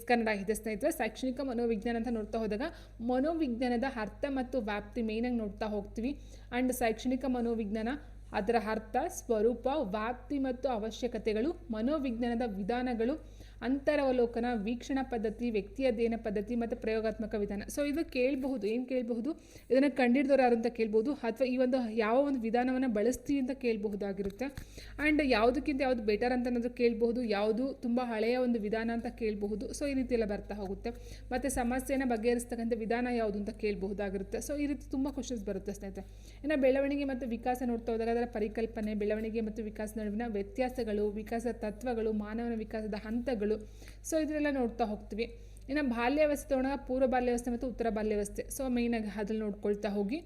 ಕನ್ನಡ ಇದೆ ಸ್ನೇಹಿತರೆ. ಶೈಕ್ಷಣಿಕ ಮನೋವಿಜ್ಞಾನ ಅಂತ ನೋಡ್ತಾ ಹೋದಾಗ ಮನೋವಿಜ್ಞಾನದ ಅರ್ಥ ಮತ್ತು ವ್ಯಾಪ್ತಿ ಮೇಯ್ನಾಗಿ ನೋಡ್ತಾ ಹೋಗ್ತೀವಿ. ಆ್ಯಂಡ್ ಶೈಕ್ಷಣಿಕ ಮನೋವಿಜ್ಞಾನ ಅದರ ಅರ್ಥ, ಸ್ವರೂಪ, ವ್ಯಾಪ್ತಿ ಮತ್ತು ಅವಶ್ಯಕತೆಗಳು, ಮನೋವಿಜ್ಞಾನದ ವಿಧಾನಗಳು, ಅಂತರವಲೋಕನ, ವೀಕ್ಷಣಾ ಪದ್ಧತಿ, ವ್ಯಕ್ತಿ ಅಧ್ಯಯನ ಪದ್ಧತಿ ಮತ್ತು ಪ್ರಯೋಗಾತ್ಮಕ ವಿಧಾನ. ಸೊ ಇದು ಕೇಳಬಹುದು, ಏನು ಕೇಳಬಹುದು, ಇದನ್ನು ಕಂಡಿಡಿದವರು ಯಾರು ಅಂತ ಕೇಳ್ಬೋದು, ಅಥವಾ ಈ ಒಂದು ಯಾವ ಒಂದು ವಿಧಾನವನ್ನು ಬಳಸ್ತೀವಿ ಅಂತ ಕೇಳಬಹುದಾಗಿರುತ್ತೆ. ಆ್ಯಂಡ್ ಯಾವುದಕ್ಕಿಂತ ಯಾವುದು ಬೆಟರ್ ಅಂತ ಅನ್ನೋದು ಕೇಳಬಹುದು, ಯಾವುದು ತುಂಬ ಹಳೆಯ ಒಂದು ವಿಧಾನ ಅಂತ ಕೇಳಬಹುದು. ಸೊ ಈ ರೀತಿ ಎಲ್ಲ ಬರ್ತಾ ಹೋಗುತ್ತೆ. ಮತ್ತು ಸಮಸ್ಯೆನ ಬಗೆಹರಿಸ್ತಕ್ಕಂಥ ವಿಧಾನ ಯಾವುದು ಅಂತ ಕೇಳಬಹುದಾಗಿರುತ್ತೆ. ಸೊ ಈ ರೀತಿ ತುಂಬ ಕ್ವಶನ್ಸ್ ಬರುತ್ತೆ ಸ್ನೇಹಿತರೆ. ಇನ್ನು ಬೆಳವಣಿಗೆ ಮತ್ತು ವಿಕಾಸ ನೋಡ್ತಾ ಹೋದಾಗ ಅದರ ಪರಿಕಲ್ಪನೆ, ಬೆಳವಣಿಗೆ ಮತ್ತು ವಿಕಾಸ ನಡುವಿನ ವ್ಯತ್ಯಾಸಗಳು, ವಿಕಾಸ ತತ್ವಗಳು, ಮಾನವನ ವಿಕಾಸದ ಹಂತಗಳು. ಸೊ ಇದನ್ನೆಲ್ಲ ನೋಡ್ತಾ ಹೋಗ್ತೀವಿ. ಇನ್ನು ಬಾಲ್ಯಾವಸ್ಥೆ ತೊಗೊಂಡಾಗ ಪೂರ್ವ ಬಾಲ್ಯಾವಸ್ಥೆ ಮತ್ತು ಉತ್ತರ ಬಾಲ್ಯಾವಸ್ಥೆ. ಸೊ ಮೇಯ್ನಾಗಿ ಅದ್ರಲ್ಲಿ ನೋಡ್ಕೊಳ್ತಾ ಹೋಗಿ.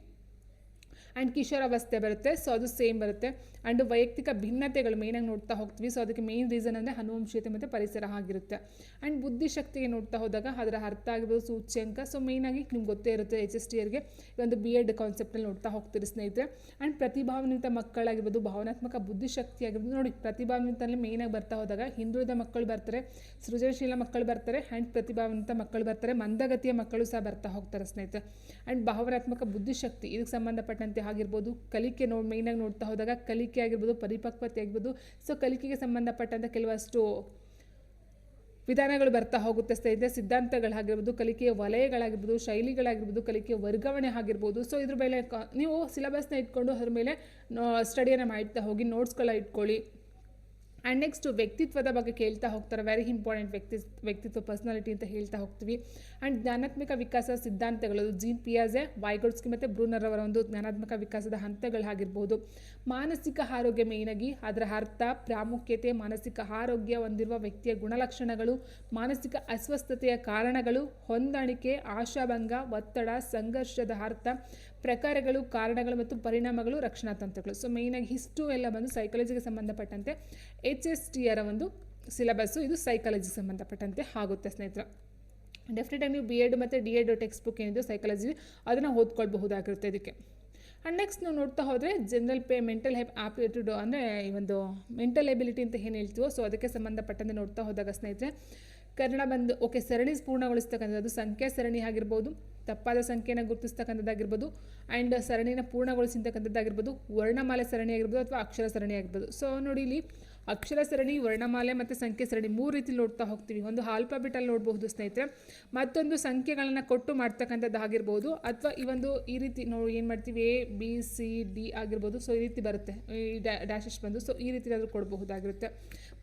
ಆ್ಯಂಡ್ ಕಿಶೋರಾವಸ್ಥೆ ಬರುತ್ತೆ, ಸೊ ಅದು ಸೇಮ್ ಬರುತ್ತೆ. ಆ್ಯಂಡ್ ವೈಯಕ್ತಿಕ ಭಿನ್ನತೆಗಳು ಮೇಯ್ನಾಗಿ ನೋಡ್ತಾ ಹೋಗ್ತೀವಿ. ಸೊ ಅದಕ್ಕೆ ಮೇಯ್ನ್ ರೀಸನ್ ಅಂದರೆ ಅನುವಂಶೀಯತೆ ಮತ್ತು ಪರಿಸರ ಆಗಿರುತ್ತೆ. ಆ್ಯಂಡ್ ಬುದ್ಧಿಶಕ್ತಿಗೆ ನೋಡ್ತಾ ಹೋದಾಗ ಅದರ ಅರ್ಥ ಆಗಿರ್ಬೋದು, ಸೂಚ್ಯಂಕ. ಸೊ ಮೇಯ್ನಾಗಿ ನಿಮ್ಗೆ ಗೊತ್ತೇ ಇರುತ್ತೆ, HSTRಗೆ ಒಂದು BEd ಕಾನ್ಸೆಪ್ಟಲ್ಲಿ ನೋಡ್ತಾ ಹೋಗ್ತೀರಿ ಸ್ನೇಹಿತರೆ. ಆ್ಯಂಡ್ ಪ್ರತಿಭಾನ್ವಿತ ಮಕ್ಕಳಾಗಿರ್ಬೋದು, ಭಾವನಾತ್ಮಕ ಬುದ್ಧಿಶಕ್ತಿ ಆಗಿರ್ಬೋದು. ನೋಡಿ, ಪ್ರತಿಭಾನ್ವಿತಲ್ಲಿ ಮೇಯ್ನಾಗಿ ಬರ್ತಾ ಹೋದಾಗ ಹಿಂದುಳಿದ ಮಕ್ಕಳು ಬರ್ತಾರೆ, ಸೃಜನಶೀಲ ಮಕ್ಕಳು ಬರ್ತಾರೆ, ಆ್ಯಂಡ್ ಪ್ರತಿಭಾನ್ವಿತ ಮಕ್ಕಳು ಬರ್ತಾರೆ, ಮಂದಗತಿಯ ಮಕ್ಕಳು ಸಹ ಬರ್ತಾ ಹೋಗ್ತಾರೆ ಸ್ನೇಹಿತರೆ. ಆ್ಯಂಡ್ ಭಾವನಾತ್ಮಕ ಬುದ್ಧಿಶಕ್ತಿ ಇದಕ್ಕೆ ಸಂಬಂಧಪಟ್ಟಂತೆ ಆಗಿರ್ಬೋದು. ಕಲಿಕೆ ಮೇಯ್ನಾಗಿ ನೋಡ್ತಾ ಹೋದಾಗ ಕಲಿಕೆ ಆಗಿರ್ಬೋದು, ಪರಿಪಕ್ವತೆ ಆಗಿರ್ಬೋದು. ಸೊ ಕಲಿಕೆಗೆ ಸಂಬಂಧಪಟ್ಟಂತೆ ಕೆಲವಷ್ಟು ವಿಧಾನಗಳು ಬರ್ತಾ ಹೋಗುತ್ತೆ ಸ್ನೇಹಿತರೆ. ಸಿದ್ಧಾಂತಗಳಾಗಿರ್ಬೋದು, ಕಲಿಕೆಯ ವಲಯಗಳಾಗಿರ್ಬೋದು, ಶೈಲಿಗಳಾಗಿರ್ಬೋದು, ಕಲಿಕೆಯ ವರ್ಗಾವಣೆ ಆಗಿರ್ಬೋದು. ಸೊ ಇದ್ರ ಮೇಲೆ ನೀವು ಸಿಲೆಬಸ್ನ ಇಟ್ಕೊಂಡು ಅದ್ರ ಮೇಲೆ ಸ್ಟಡಿಯನ್ನು ಮಾಡ್ತಾ ಹೋಗಿ, ನೋಟ್ಸ್ಗಳ ಇಟ್ಕೊಳ್ಳಿ. ಆ್ಯಂಡ್ ನೆಕ್ಸ್ಟು ವ್ಯಕ್ತಿತ್ವದ ಬಗ್ಗೆ ಕೇಳ್ತಾ ಹೋಗ್ತಾರೆ. ವೆರಿ ಇಂಪಾರ್ಟೆಂಟ್ ವ್ಯಕ್ತಿತ್ವ, ಪರ್ಸ್ನಾಲಿಟಿ ಅಂತ ಹೇಳ್ತಾ ಹೋಗ್ತೀವಿ. ಆ್ಯಂಡ್ ಜ್ಞಾನಾತ್ಮಕ ವಿಕಾಸ ಸಿದ್ಧಾಂತಗಳು, ಜೀನ್ ಪಿಯಾಜೆ, ವೈಗೋಟ್ಸ್ಕಿ ಮತ್ತು ಬ್ರೂನರ್ ಅವರ ಒಂದು ಜ್ಞಾನಾತ್ಮಕ ವಿಕಾಸದ ಹಂತಗಳಾಗಿರ್ಬೋದು. ಮಾನಸಿಕ ಆರೋಗ್ಯ ಮೇಯ್ನಾಗಿ ಅದರ ಅರ್ಥ, ಪ್ರಾಮುಖ್ಯತೆ, ಮಾನಸಿಕ ಆರೋಗ್ಯ ಹೊಂದಿರುವ ವ್ಯಕ್ತಿಯ ಗುಣಲಕ್ಷಣಗಳು, ಮಾನಸಿಕ ಅಸ್ವಸ್ಥತೆಯ ಕಾರಣಗಳು, ಹೊಂದಾಣಿಕೆ, ಆಶಾಭಂಗ, ಒತ್ತಡ, ಸಂಘರ್ಷದ ಅರ್ಥ, ಪ್ರಕಾರಗಳು, ಕಾರಣಗಳು ಮತ್ತು ಪರಿಣಾಮಗಳು, ರಕ್ಷಣಾ ತಂತ್ರಗಳು. ಸೊ ಮೇಯ್ನಾಗಿ ಇಷ್ಟು ಎಲ್ಲ ಬಂದು ಸೈಕಾಲಜಿಗೆ ಸಂಬಂಧಪಟ್ಟಂತೆ HSTR ಒಂದು ಸಿಲೆಬಸ್ಸು. ಇದು ಸೈಕಾಲಜಿಗೆ ಸಂಬಂಧಪಟ್ಟಂತೆ ಆಗುತ್ತೆ ಸ್ನೇಹಿತರೆ. ಡೆಫಿನೆಟಾಗಿ ನೀವು BEd ಮತ್ತು DEd ಟೆಕ್ಸ್ಟ್ ಬುಕ್ ಏನಿದೆ ಸೈಕಾಲಜಿ, ಅದನ್ನು ಓದ್ಕೊಳ್ಬಹುದಾಗಿರುತ್ತೆ ಇದಕ್ಕೆ. ಆ್ಯಂಡ್ ನೆಕ್ಸ್ಟ್ ನಾವು ನೋಡ್ತಾ ಹೋದರೆ ಜನರಲ್ ಮೆಂಟಲ್ ಆಪ್ಟಿಟ್ಯೂಡ್ ಅಂದರೆ ಈ ಒಂದು ಮೆಂಟಲ್ ಎಬಿಲಿಟಿ ಅಂತ ಏನು ಹೇಳ್ತೀವೋ, ಸೊ ಅದಕ್ಕೆ ಸಂಬಂಧಪಟ್ಟಂತೆ ನೋಡ್ತಾ ಹೋದಾಗ ಸ್ನೇಹಿತರೆ ಕನ್ನಡ ಬಂದು ಓಕೆ ಸರಣಿ ಪೂರ್ಣಗೊಳಿಸ್ತಕ್ಕಂಥದ್ದು, ಸಂಖ್ಯಾ ಸರಣಿ ಆಗಿರ್ಬೋದು, ತಪ್ಪಾದ ಸಂಖ್ಯೆನ ಗುರುತಿಸ್ತಕ್ಕಂಥದ್ದಾಗಿರ್ಬೋದು, ಆ್ಯಂಡ್ ಸರಣಿನ ಪೂರ್ಣಗೊಳಿಸಿರ್ತಕ್ಕಂಥದ್ದಾಗಿರ್ಬೋದು, ವರ್ಣಮಾಲೆ ಸರಣಿ ಆಗಿರ್ಬೋದು ಅಥವಾ ಅಕ್ಷರ ಸರಣಿ ಆಗಿರ್ಬೋದು. ಸೊ ನೋಡಿ, ಇಲ್ಲಿ ಅಕ್ಷರ ಸರಣಿ, ವರ್ಣಮಾಲೆ ಮತ್ತು ಸಂಖ್ಯೆ ಸರಣಿ 3 ರೀತಿ ನೋಡ್ತಾ ಹೋಗ್ತೀವಿ. ಒಂದು ಆಲ್ಫಾಬೆಟಲ್ಲಿ ನೋಡಬಹುದು ಸ್ನೇಹಿತರೆ, ಮತ್ತೊಂದು ಸಂಖ್ಯೆಗಳನ್ನು ಕೊಟ್ಟು ಮಾಡ್ತಕ್ಕಂಥದ್ದು ಆಗಿರ್ಬೋದು, ಅಥವಾ ಈ ರೀತಿ ಏನು ಮಾಡ್ತೀವಿ, ABCD ಆಗಿರ್ಬೋದು. ಸೊ ಈ ರೀತಿ ಬರುತ್ತೆ, ಈ ಡ್ಯಾಶಸ್ ಬಂದು. ಸೊ ಈ ರೀತಿ ಆದರೂ ಕೊಡಬಹುದಾಗಿರುತ್ತೆ.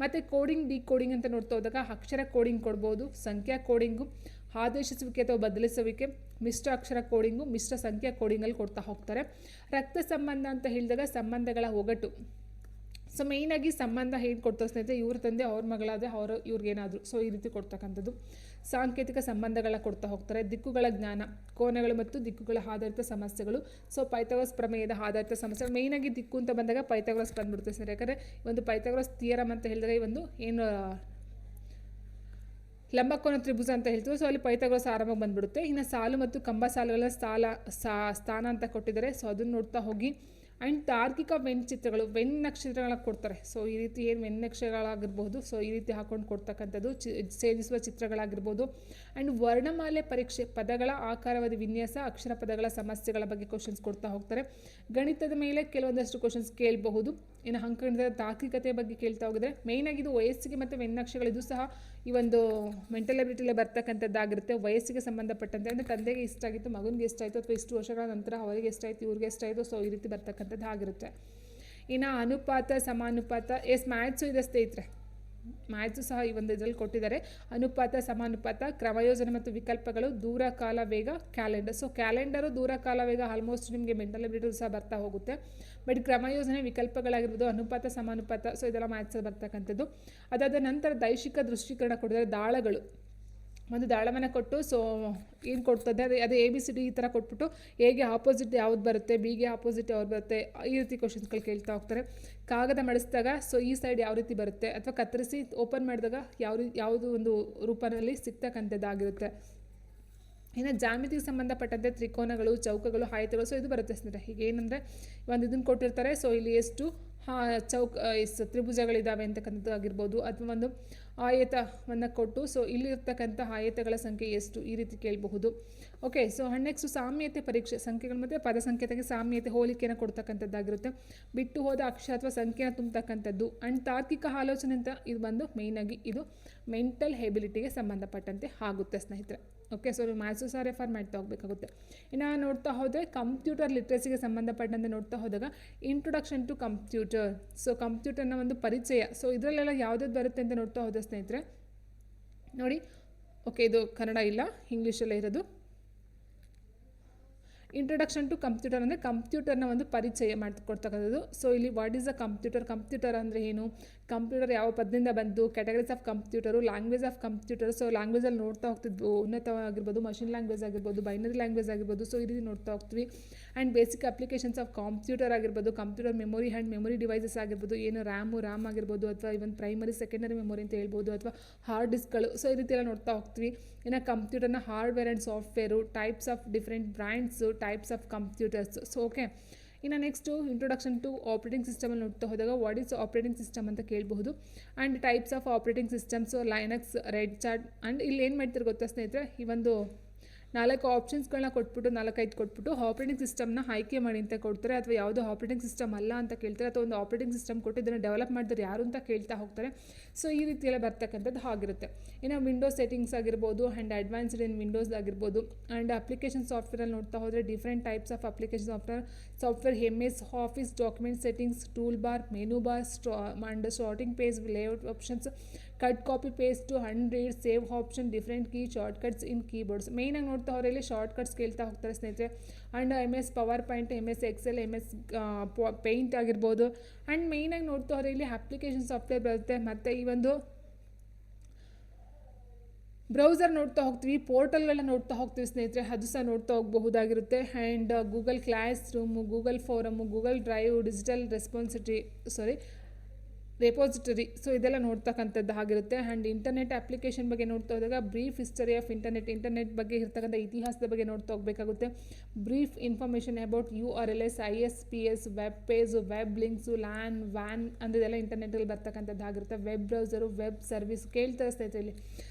ಮತ್ತು ಕೋಡಿಂಗ್, ಡಿಕೋಡಿಂಗ್ ಅಂತ ನೋಡ್ತಾ ಹೋದಾಗ ಅಕ್ಷರ ಕೋಡಿಂಗ್ ಕೊಡ್ಬೋದು, ಸಂಖ್ಯಾ ಕೋಡಿಂಗು, ಆದೇಶಿಸುವಿಕೆ ಅಥವಾ ಬದಲಿಸುವಿಕೆ, ಮಿಶ್ರ ಅಕ್ಷರ ಕೋಡಿಂಗು, ಮಿಶ್ರ ಸಂಖ್ಯಾ ಕೋಡಿಂಗಲ್ಲಿ ಕೊಡ್ತಾ ಹೋಗ್ತಾರೆ. ರಕ್ತ ಸಂಬಂಧ ಅಂತ ಹೇಳಿದಾಗ ಸಂಬಂಧಗಳ ಒಗಟು. ಸೊ ಮೇಯ್ನಾಗಿ ಸಂಬಂಧ ಹೇಗೆ ಕೊಡ್ತಾರೆ ಸ್ನೇಹಿತರೆ, ಇವ್ರ ತಂದೆ ಅವ್ರ ಮಗಳಾದರೆ ಇವ್ರಿಗೇನಾದರೂ. ಸೊ ಈ ರೀತಿ ಕೊಡ್ತಕ್ಕಂಥದ್ದು. ಸಾಂಕೇತಿಕ ಸಂಬಂಧಗಳ ಕೊಡ್ತಾ ಹೋಗ್ತಾರೆ. ದಿಕ್ಕುಗಳ ಜ್ಞಾನ, ಕೋನಗಳು ಮತ್ತು ದಿಕ್ಕುಗಳ ಆಧಾರಿತ ಸಮಸ್ಯೆಗಳು. ಸೊ ಪೈಥಾಗರಸ್ ಪ್ರಮೇಯದ ಆಧಾರಿತ ಸಮಸ್ಯೆಗಳು. ಮೇಯ್ನಾಗಿ ದಿಕ್ಕು ಅಂತ ಬಂದಾಗ ಪೈಥಾಗರಸ್ ಬಂದ್ಬಿಡುತ್ತೆ ಸ್ನೇಹಿತರೆ. ಯಾಕಂದರೆ ಒಂದು ಪೈಥಾಗರಸ್ ಥಿಯರಮ್ ಅಂತ ಹೇಳಿದಾಗ ಈ ಒಂದು ಏನು ಲಂಬಕೋನ ತ್ರಿಭುಜ ಅಂತ ಹೇಳ್ತೀವಿ. ಸೊ ಅಲ್ಲಿ ಪೈಥಾಗರಸ್ ಆರಾಮಾಗಿ ಬಂದ್ಬಿಡುತ್ತೆ. ಇನ್ನು ಸಾಲು ಮತ್ತು ಕಂಬ ಸಾಲುಗಳ ಸ್ಥಾನ ಅಂತ ಕೊಟ್ಟಿದ್ದಾರೆ. ಸೊ ಅದನ್ನು ನೋಡ್ತಾ ಹೋಗಿ. ಆ್ಯಂಡ್ ತಾರ್ಕಿಕ ಚಿತ್ರಗಳು, ನಕ್ಷತ್ರಗಳ ಕೊಡ್ತಾರೆ. ಸೊ ಈ ರೀತಿ ಏನು ನಕ್ಷತ್ರಗಳಾಗಿರ್ಬೋದು. ಸೊ ಈ ರೀತಿ ಹಾಕೊಂಡು ಕೊಡ್ತಕ್ಕಂಥದ್ದು, ಸೇರಿಸುವ ಚಿತ್ರಗಳಾಗಿರ್ಬೋದು. ಆ್ಯಂಡ್ ವರ್ಣಮಾಲೆ ಪರೀಕ್ಷೆ, ಪದಗಳ ಆಕಾರವಾದ ವಿನ್ಯಾಸ, ಅಕ್ಷರ ಪದಗಳ ಸಮಸ್ಯೆಗಳ ಬಗ್ಗೆ ಕ್ವಶನ್ಸ್ ಕೊಡ್ತಾ ಹೋಗ್ತಾರೆ. ಗಣಿತದ ಮೇಲೆ ಕೆಲವೊಂದಷ್ಟು ಕ್ವಶನ್ಸ್ ಕೇಳಬಹುದು. ಇನ್ನು ಅಂಕಗಣಿತದ ತಾರ್ಕಿಕತೆ ಬಗ್ಗೆ ಕೇಳ್ತಾ ಹೋಗಿದ್ರೆ ಮೇಯ್ನಾಗಿ ಇದು ವಯಸ್ಸಿಗೆ ಮತ್ತು ವೆನ್ನಕ್ಷಗಳು, ಇದು ಸಹ ಈ ಒಂದು ಮೆಂಟಲ್ ಎಬಿಲಿಟಿಯಲ್ಲಿ ಬರ್ತಕ್ಕಂಥದ್ದಾಗಿರುತ್ತೆ. ವಯಸ್ಸಿಗೆ ಸಂಬಂಧಪಟ್ಟಂತೆ ಅಂದರೆ ತಂದೆಗೆ ಇಷ್ಟ ಆಗಿತ್ತು, ಮಗನಿಗೆ ಇಷ್ಟ ಆಯಿತು, ಅಥವಾ ಇಷ್ಟು ವರ್ಷಗಳ ನಂತರ ಅವರಿಗೆ ಎಷ್ಟಾಯಿತು, ಇವ್ರಿಗೆ ಎಷ್ಟಾಯಿತು. ಸೊ ಈ ರೀತಿ ಬರ್ತಕ್ಕಂಥದ್ದು ಆಗಿರುತ್ತೆ. ಇನ್ನು ಅನುಪಾತ, ಸಮಾನುಪಾತ, ಮ್ಯಾಥ್ಸು ಇದೆ ಸ್ನೇಹಿತರೆ. ಮ್ಯಾಥ್ಸು ಸಹ ಈ ಒಂದು ಇದರಲ್ಲಿ ಕೊಟ್ಟಿದ್ದಾರೆ. ಅನುಪಾತ, ಸಮಾನುಪಾತ, ಕ್ರಮಯೋಜನೆ ಮತ್ತು ವಿಕಲ್ಪಗಳು, ದೂರ, ಕಾಲ, ವೇಗ, ಕ್ಯಾಲೆಂಡರ್. ಸೊ ಕ್ಯಾಲೆಂಡರು, ದೂರ, ಕಾಲ, ವೇಗ ಆಲ್ಮೋಸ್ಟ್ ನಿಮಗೆ ಮೆಂಟಲ್ ಎಬಿಲಿಟಿ ಸಹ ಬರ್ತಾ ಹೋಗುತ್ತೆ. ಬಟ್ ಕ್ರಮಯೋಜನೆ, ವಿಕಲ್ಪಗಳಾಗಿರ್ಬೋದು, ಅನುಪಾತ, ಸಮಾನುಪಾತ, ಸೊ ಇದೆಲ್ಲ ಮ್ಯಾಥ್ಸಲ್ಲಿ ಬರ್ತಕ್ಕಂಥದ್ದು. ಅದಾದ ನಂತರ ದೈಶಿಕ ದೃಷ್ಟೀಕರಣ ಕೊಟ್ಟಿದ್ದಾರೆ. ದಾಳಗಳು, ಒಂದು ದಾಳವನ್ನು ಕೊಟ್ಟು ಸೊ ಏನು ಕೊಡ್ತದೆ ಅದು ABCD ಈ ಥರ ಕೊಟ್ಬಿಟ್ಟು ಎಗೆ ಆಪೋಸಿಟ್ ಯಾವ್ದು ಬರುತ್ತೆ, ಬಿಗೆ ಆಪೋಸಿಟ್ ಯಾವ್ದು ಬರುತ್ತೆ, ಈ ರೀತಿ ಕ್ವಶನ್ಸ್ಗಳು ಕೇಳ್ತಾ ಹೋಗ್ತಾರೆ. ಕಾಗದ ಮಡಿಸಿದಾಗ ಸೊ ಈ ಸೈಡ್ ಯಾವ ರೀತಿ ಬರುತ್ತೆ, ಅಥವಾ ಕತ್ತರಿಸಿ ಓಪನ್ ಮಾಡಿದಾಗ ಯಾವುದು ಒಂದು ರೂಪದಲ್ಲಿ ಸಿಗ್ತಕ್ಕಂಥದ್ದಾಗಿರುತ್ತೆ. ಇನ್ನು ಜಾಮಿತಿಗೆ ಸಂಬಂಧಪಟ್ಟಂತೆ ತ್ರಿಕೋನಗಳು, ಚೌಕಗಳು, ಆಯತಗಳು, ಸೊ ಇದು ಬರುತ್ತೆ ಸ್ನೇಹಿತರೆ. ಹೀಗೆ ಏನಂದರೆ ಒಂದು ಇದನ್ನು ಕೊಟ್ಟಿರ್ತಾರೆ. ಸೊ ಇಲ್ಲಿ ಎಷ್ಟು ತ್ರಿಭುಜಗಳಿದ್ದಾವೆ ಅಂತಕ್ಕಂಥದ್ದು ಆಗಿರ್ಬೋದು, ಅಥವಾ ಒಂದು ಆಯತವನ್ನು ಕೊಟ್ಟು ಸೊ ಇಲ್ಲಿರ್ತಕ್ಕಂಥ ಆಯತಗಳ ಸಂಖ್ಯೆ ಎಷ್ಟು, ಈ ರೀತಿ ಕೇಳಬಹುದು. ಓಕೆ, ಸೊ ನೆಕ್ಸ್ಟ್ ಸಾಮ್ಯತೆ ಪರೀಕ್ಷೆ, ಸಂಖ್ಯೆಗಳು ಮತ್ತು ಪದ ಸಂಖ್ಯೆಗೆ ಸಾಮ್ಯತೆ, ಹೋಲಿಕೆಯನ್ನು ಕೊಡ್ತಕ್ಕಂಥದ್ದಾಗಿರುತ್ತೆ. ಬಿಟ್ಟು ಹೋದ ಅಕ್ಷರ ಅಥವಾ ಸಂಖ್ಯೆನ ತುಂಬತಕ್ಕಂಥದ್ದು. ಆ್ಯಂಡ್ ತಾರ್ಕಿಕ ಆಲೋಚನೆ ಅಂತ ಇದು ಬಂದು ಮೇಯ್ನಾಗಿ ಇದು ಮೆಂಟಲ್ ಎಬಿಲಿಟಿಗೆ ಸಂಬಂಧಪಟ್ಟಂತೆ ಆಗುತ್ತೆ ಸ್ನೇಹಿತರೆ. ಓಕೆ, ಸೊ ನೀವು ಮ್ಯಾಥ್ಸು ಸಹ ರೆಫರ್ ಮಾಡ್ತಾ ಹೋಗಬೇಕಾಗುತ್ತೆ. ಇನ್ನು ನೋಡ್ತಾ ಹೋದರೆ ಕಂಪ್ಯೂಟರ್ ಲಿಟ್ರಸಿಗೆ ಸಂಬಂಧಪಟ್ಟಂತೆ ನೋಡ್ತಾ ಹೋದಾಗ ಇಂಟ್ರೊಡಕ್ಷನ್ ಟು ಕಂಪ್ಯೂಟರ್. ಸೊ ಕಂಪ್ಯೂಟರ್ನ ಒಂದು ಪರಿಚಯ. ಸೊ ಇದರಲ್ಲೆಲ್ಲ ಯಾವುದಾದ್ರು ಬರುತ್ತೆ ಅಂತ ನೋಡ್ತಾ ಹೋದ ಸ್ನೇಹಿತರೆ ನೋಡಿ. ಓಕೆ, ಇದು ಕನ್ನಡ ಇಲ್ಲ, ಇಂಗ್ಲೀಷಲ್ಲೇ ಇರೋದು. ಇಂಟ್ರೊಡಕ್ಷನ್ ಟು ಕಂಪ್ಯೂಟರ್ ಅಂದರೆ ಕಂಪ್ಯೂಟರ್ನ ಒಂದು ಪರಿಚಯ ಮಾಡಿಕೊಡ್ತಕ್ಕಂಥದ್ದು. ಸೊ ಇಲ್ಲಿ ವಾಟ್ ಈಸ್ ಅ ಕಂಪ್ಯೂಟರ್ ಅಂದರೆ ಏನು, ಕಂಪ್ಯೂಟರ್ ಯಾವ ಪದದಿಂದ ಬಂತು, categories of computer, language of computer. So ಲ್ಯಾಂಗ್ವೇಜಲ್ಲಿ ನೋಡ್ತಾ ಹೋಗ್ತಿದ್ವು, ಉನ್ನತವಾಗಿರ್ಬೋದು, ಮಷಿನ್ ಲ್ಯಾಂಗ್ವೇಜ್ ಆಗಿರ್ಬೋದು, ಬೈನರಿ ಲ್ಯಾಂಗ್ವೇಜ್ ಆಗಿರ್ಬೋದು. ಸೊ ಈ ರೀತಿ ನೋಡ್ತಾ ಹೋಗ್ತೀವಿ. And basic applications of computer ಆಗಿರ್ಬೋದು, computer memory and memory devices ಆಗಿರ್ಬೋದು, ಏನು ರ್ಯಾಮ್ ಆಗಿರ್ಬೋದು, ಅಥವಾ ಇವನ್ ಪ್ರೈಮರಿ ಸೆಕೆಂಡರಿ ಮೆಮೊರಿ ಅಂತ ಹೇಳ್ಬೋದು, ಅಥವಾ ಹಾರ್ಡ್ ಡಿಸ್ಕ್ಗಳು. ಸೊ ಈ ರೀತಿ ಎಲ್ಲ ನೋಡ್ತಾ ಹೋಗ್ತೀವಿ. ಇನ್ನು ಕಂಪ್ಯೂಟರ್ನ hardware and software, types of different brands, types of computers. So okay, ಇನ್ನು ನೆಕ್ಸ್ಟು ಇಂಟ್ರೊಡಕ್ಷನ್ ಟು ಆಪ್ರೇಟಿಂಗ್ ಸಿಸ್ಟಮಲ್ಲಿ ನೋಡ್ತಾ ಹೋದಾಗ ವಾಟ್ ಈಸ್ ಆಪ್ರೇಟಿಂಗ್ ಸಿಸ್ಟಮ್ ಅಂತ ಕೇಳಬಹುದು. And types of operating systems, Linux, red chart. And ಇಲ್ಲಿ ಏನು ಮಾಡ್ತಾರೆ ಗೊತ್ತಾ ಸ್ನೇಹಿತರೆ, ಈ ಒಂದು 4 ಆಪ್ಷನ್ಸ್ಗಳನ್ನ ಕೊಟ್ಬಿಟ್ಟು 4-5 ಕೊಟ್ಬಿಟ್ಟು ಆಪ್ರೇಟಿಂಗ್ ಸಿಸ್ಟಮ್ನ ಆಯ್ಕೆ ಮಾಡಿ ಅಂತ ಕೊಡ್ತಾರೆ, ಅಥವಾ ಯಾವುದೋ ಆಪ್ರೇಟಿಂಗ್ ಸಿಸ್ಟಮ್ ಅಲ್ಲ ಅಂತ ಕೇಳ್ತಾರೆ, ಅಥವಾ ಒಂದು ಆಪ್ರೇಟಿಂಗ್ ಸಿಸ್ಟಮ್ ಕೊಟ್ಟು ಇದನ್ನು ಡೆವಲಪ್ ಮಾಡಿದ್ರೆ ಯಾರು ಅಂತ ಕೇಳ್ತಾ ಹೋಗ್ತಾರೆ. ಸೊ ಈ ರೀತಿಯೆಲ್ಲ ಬರ್ತಕ್ಕಂಥದ್ದು ಆಗಿರುತ್ತೆ. ಇನ್ನು ವಿಂಡೋಸ್ ಸೆಟ್ಟಿಂಗ್ಸ್ ಆಗಿರ್ಬೋದು, ಆ್ಯಂಡ್ ಅಡ್ವಾನ್ಸ್ಡ್ ಇನ್ ವಿಂಡೋಸ್ ಆಗಿರ್ಬೋದು. ಆ್ಯಂಡ್ ಅಪ್ಲಿಕೇಶನ್ ಸಾಫ್ಟ್ವೇರಲ್ಲಿ ನೋಡ್ತಾ ಹೋದರೆ different types of application software MS Office, document settings, toolbar, menu bar, and sorting page, layout options, cut copy paste, read, save option, different key, shortcuts in keyboards. ಮೇಯ್ನಾಗಿ ನೋಡ್ತಾ ಹೋದ್ರೆ ಇಲ್ಲಿ ಶಾರ್ಟ್ ಕಟ್ಸ್ ಕೇಳ್ತಾ ಹೋಗ್ತಾರೆ ಸ್ನೇಹಿತರೆ. And MS PowerPoint, MS Excel, MS Paint ಆಗಿರ್ಬೋದು. ಆ್ಯಂಡ್ ಮೇಯ್ನಾಗಿ ನೋಡ್ತಾ ಹೋದ್ರೆ ಇಲ್ಲಿ ಅಪ್ಲಿಕೇಶನ್ ಸಾಫ್ಟ್ವೇರ್ ಬರುತ್ತೆ. ಮತ್ತು ಈ ಒಂದು ಬ್ರೌಸರ್ ನೋಡ್ತಾ ಹೋಗ್ತೀವಿ, ಪೋರ್ಟಲ್ಗಳನ್ನ ನೋಡ್ತಾ ಹೋಗ್ತೀವಿ ಸ್ನೇಹಿತರೆ, ಅದು ಸಹ ನೋಡ್ತಾ ಹೋಗಬಹುದಾಗಿರುತ್ತೆ. And Google classroom, Google forum, Google Drive, digital repository. So ಇದೆಲ್ಲ ನೋಡ್ತಕ್ಕಂಥದ್ದು ಆಗಿರುತ್ತೆ. ಆ್ಯಂಡ್ ಇಂಟರ್ನೆಟ್ ಅಪ್ಲಿಕೇಶನ್ ಬಗ್ಗೆ ನೋಡ್ತಾ ಹೋದಾಗ ಬ್ರೀಫ್ ಹಿಸ್ಟರಿ ಆಫ್ ಇಂಟರ್ನೆಟ್ ಬಗ್ಗೆ ಇರ್ತಕ್ಕಂಥ ಇತಿಹಾಸದ ಬಗ್ಗೆ ನೋಡ್ತಾ ಹೋಗಬೇಕಾಗುತ್ತೆ. Brief information about URLs, ISPs, web page, web links, ವ್ಯಾನ್ ಅಂದೆಲ್ಲ ಇಂಟರ್ನೆಟಲ್ಲಿ ಬರ್ತಕ್ಕಂಥದ್ದು ಆಗಿರುತ್ತೆ. ವೆಬ್ ಬ್ರೌಸರು, ವೆಬ್ ಸರ್ವಿಸ್ ಕೇಳ್ತಾರೆ ಸ್ನೇಹಿತರೆ. ಇಲ್ಲಿ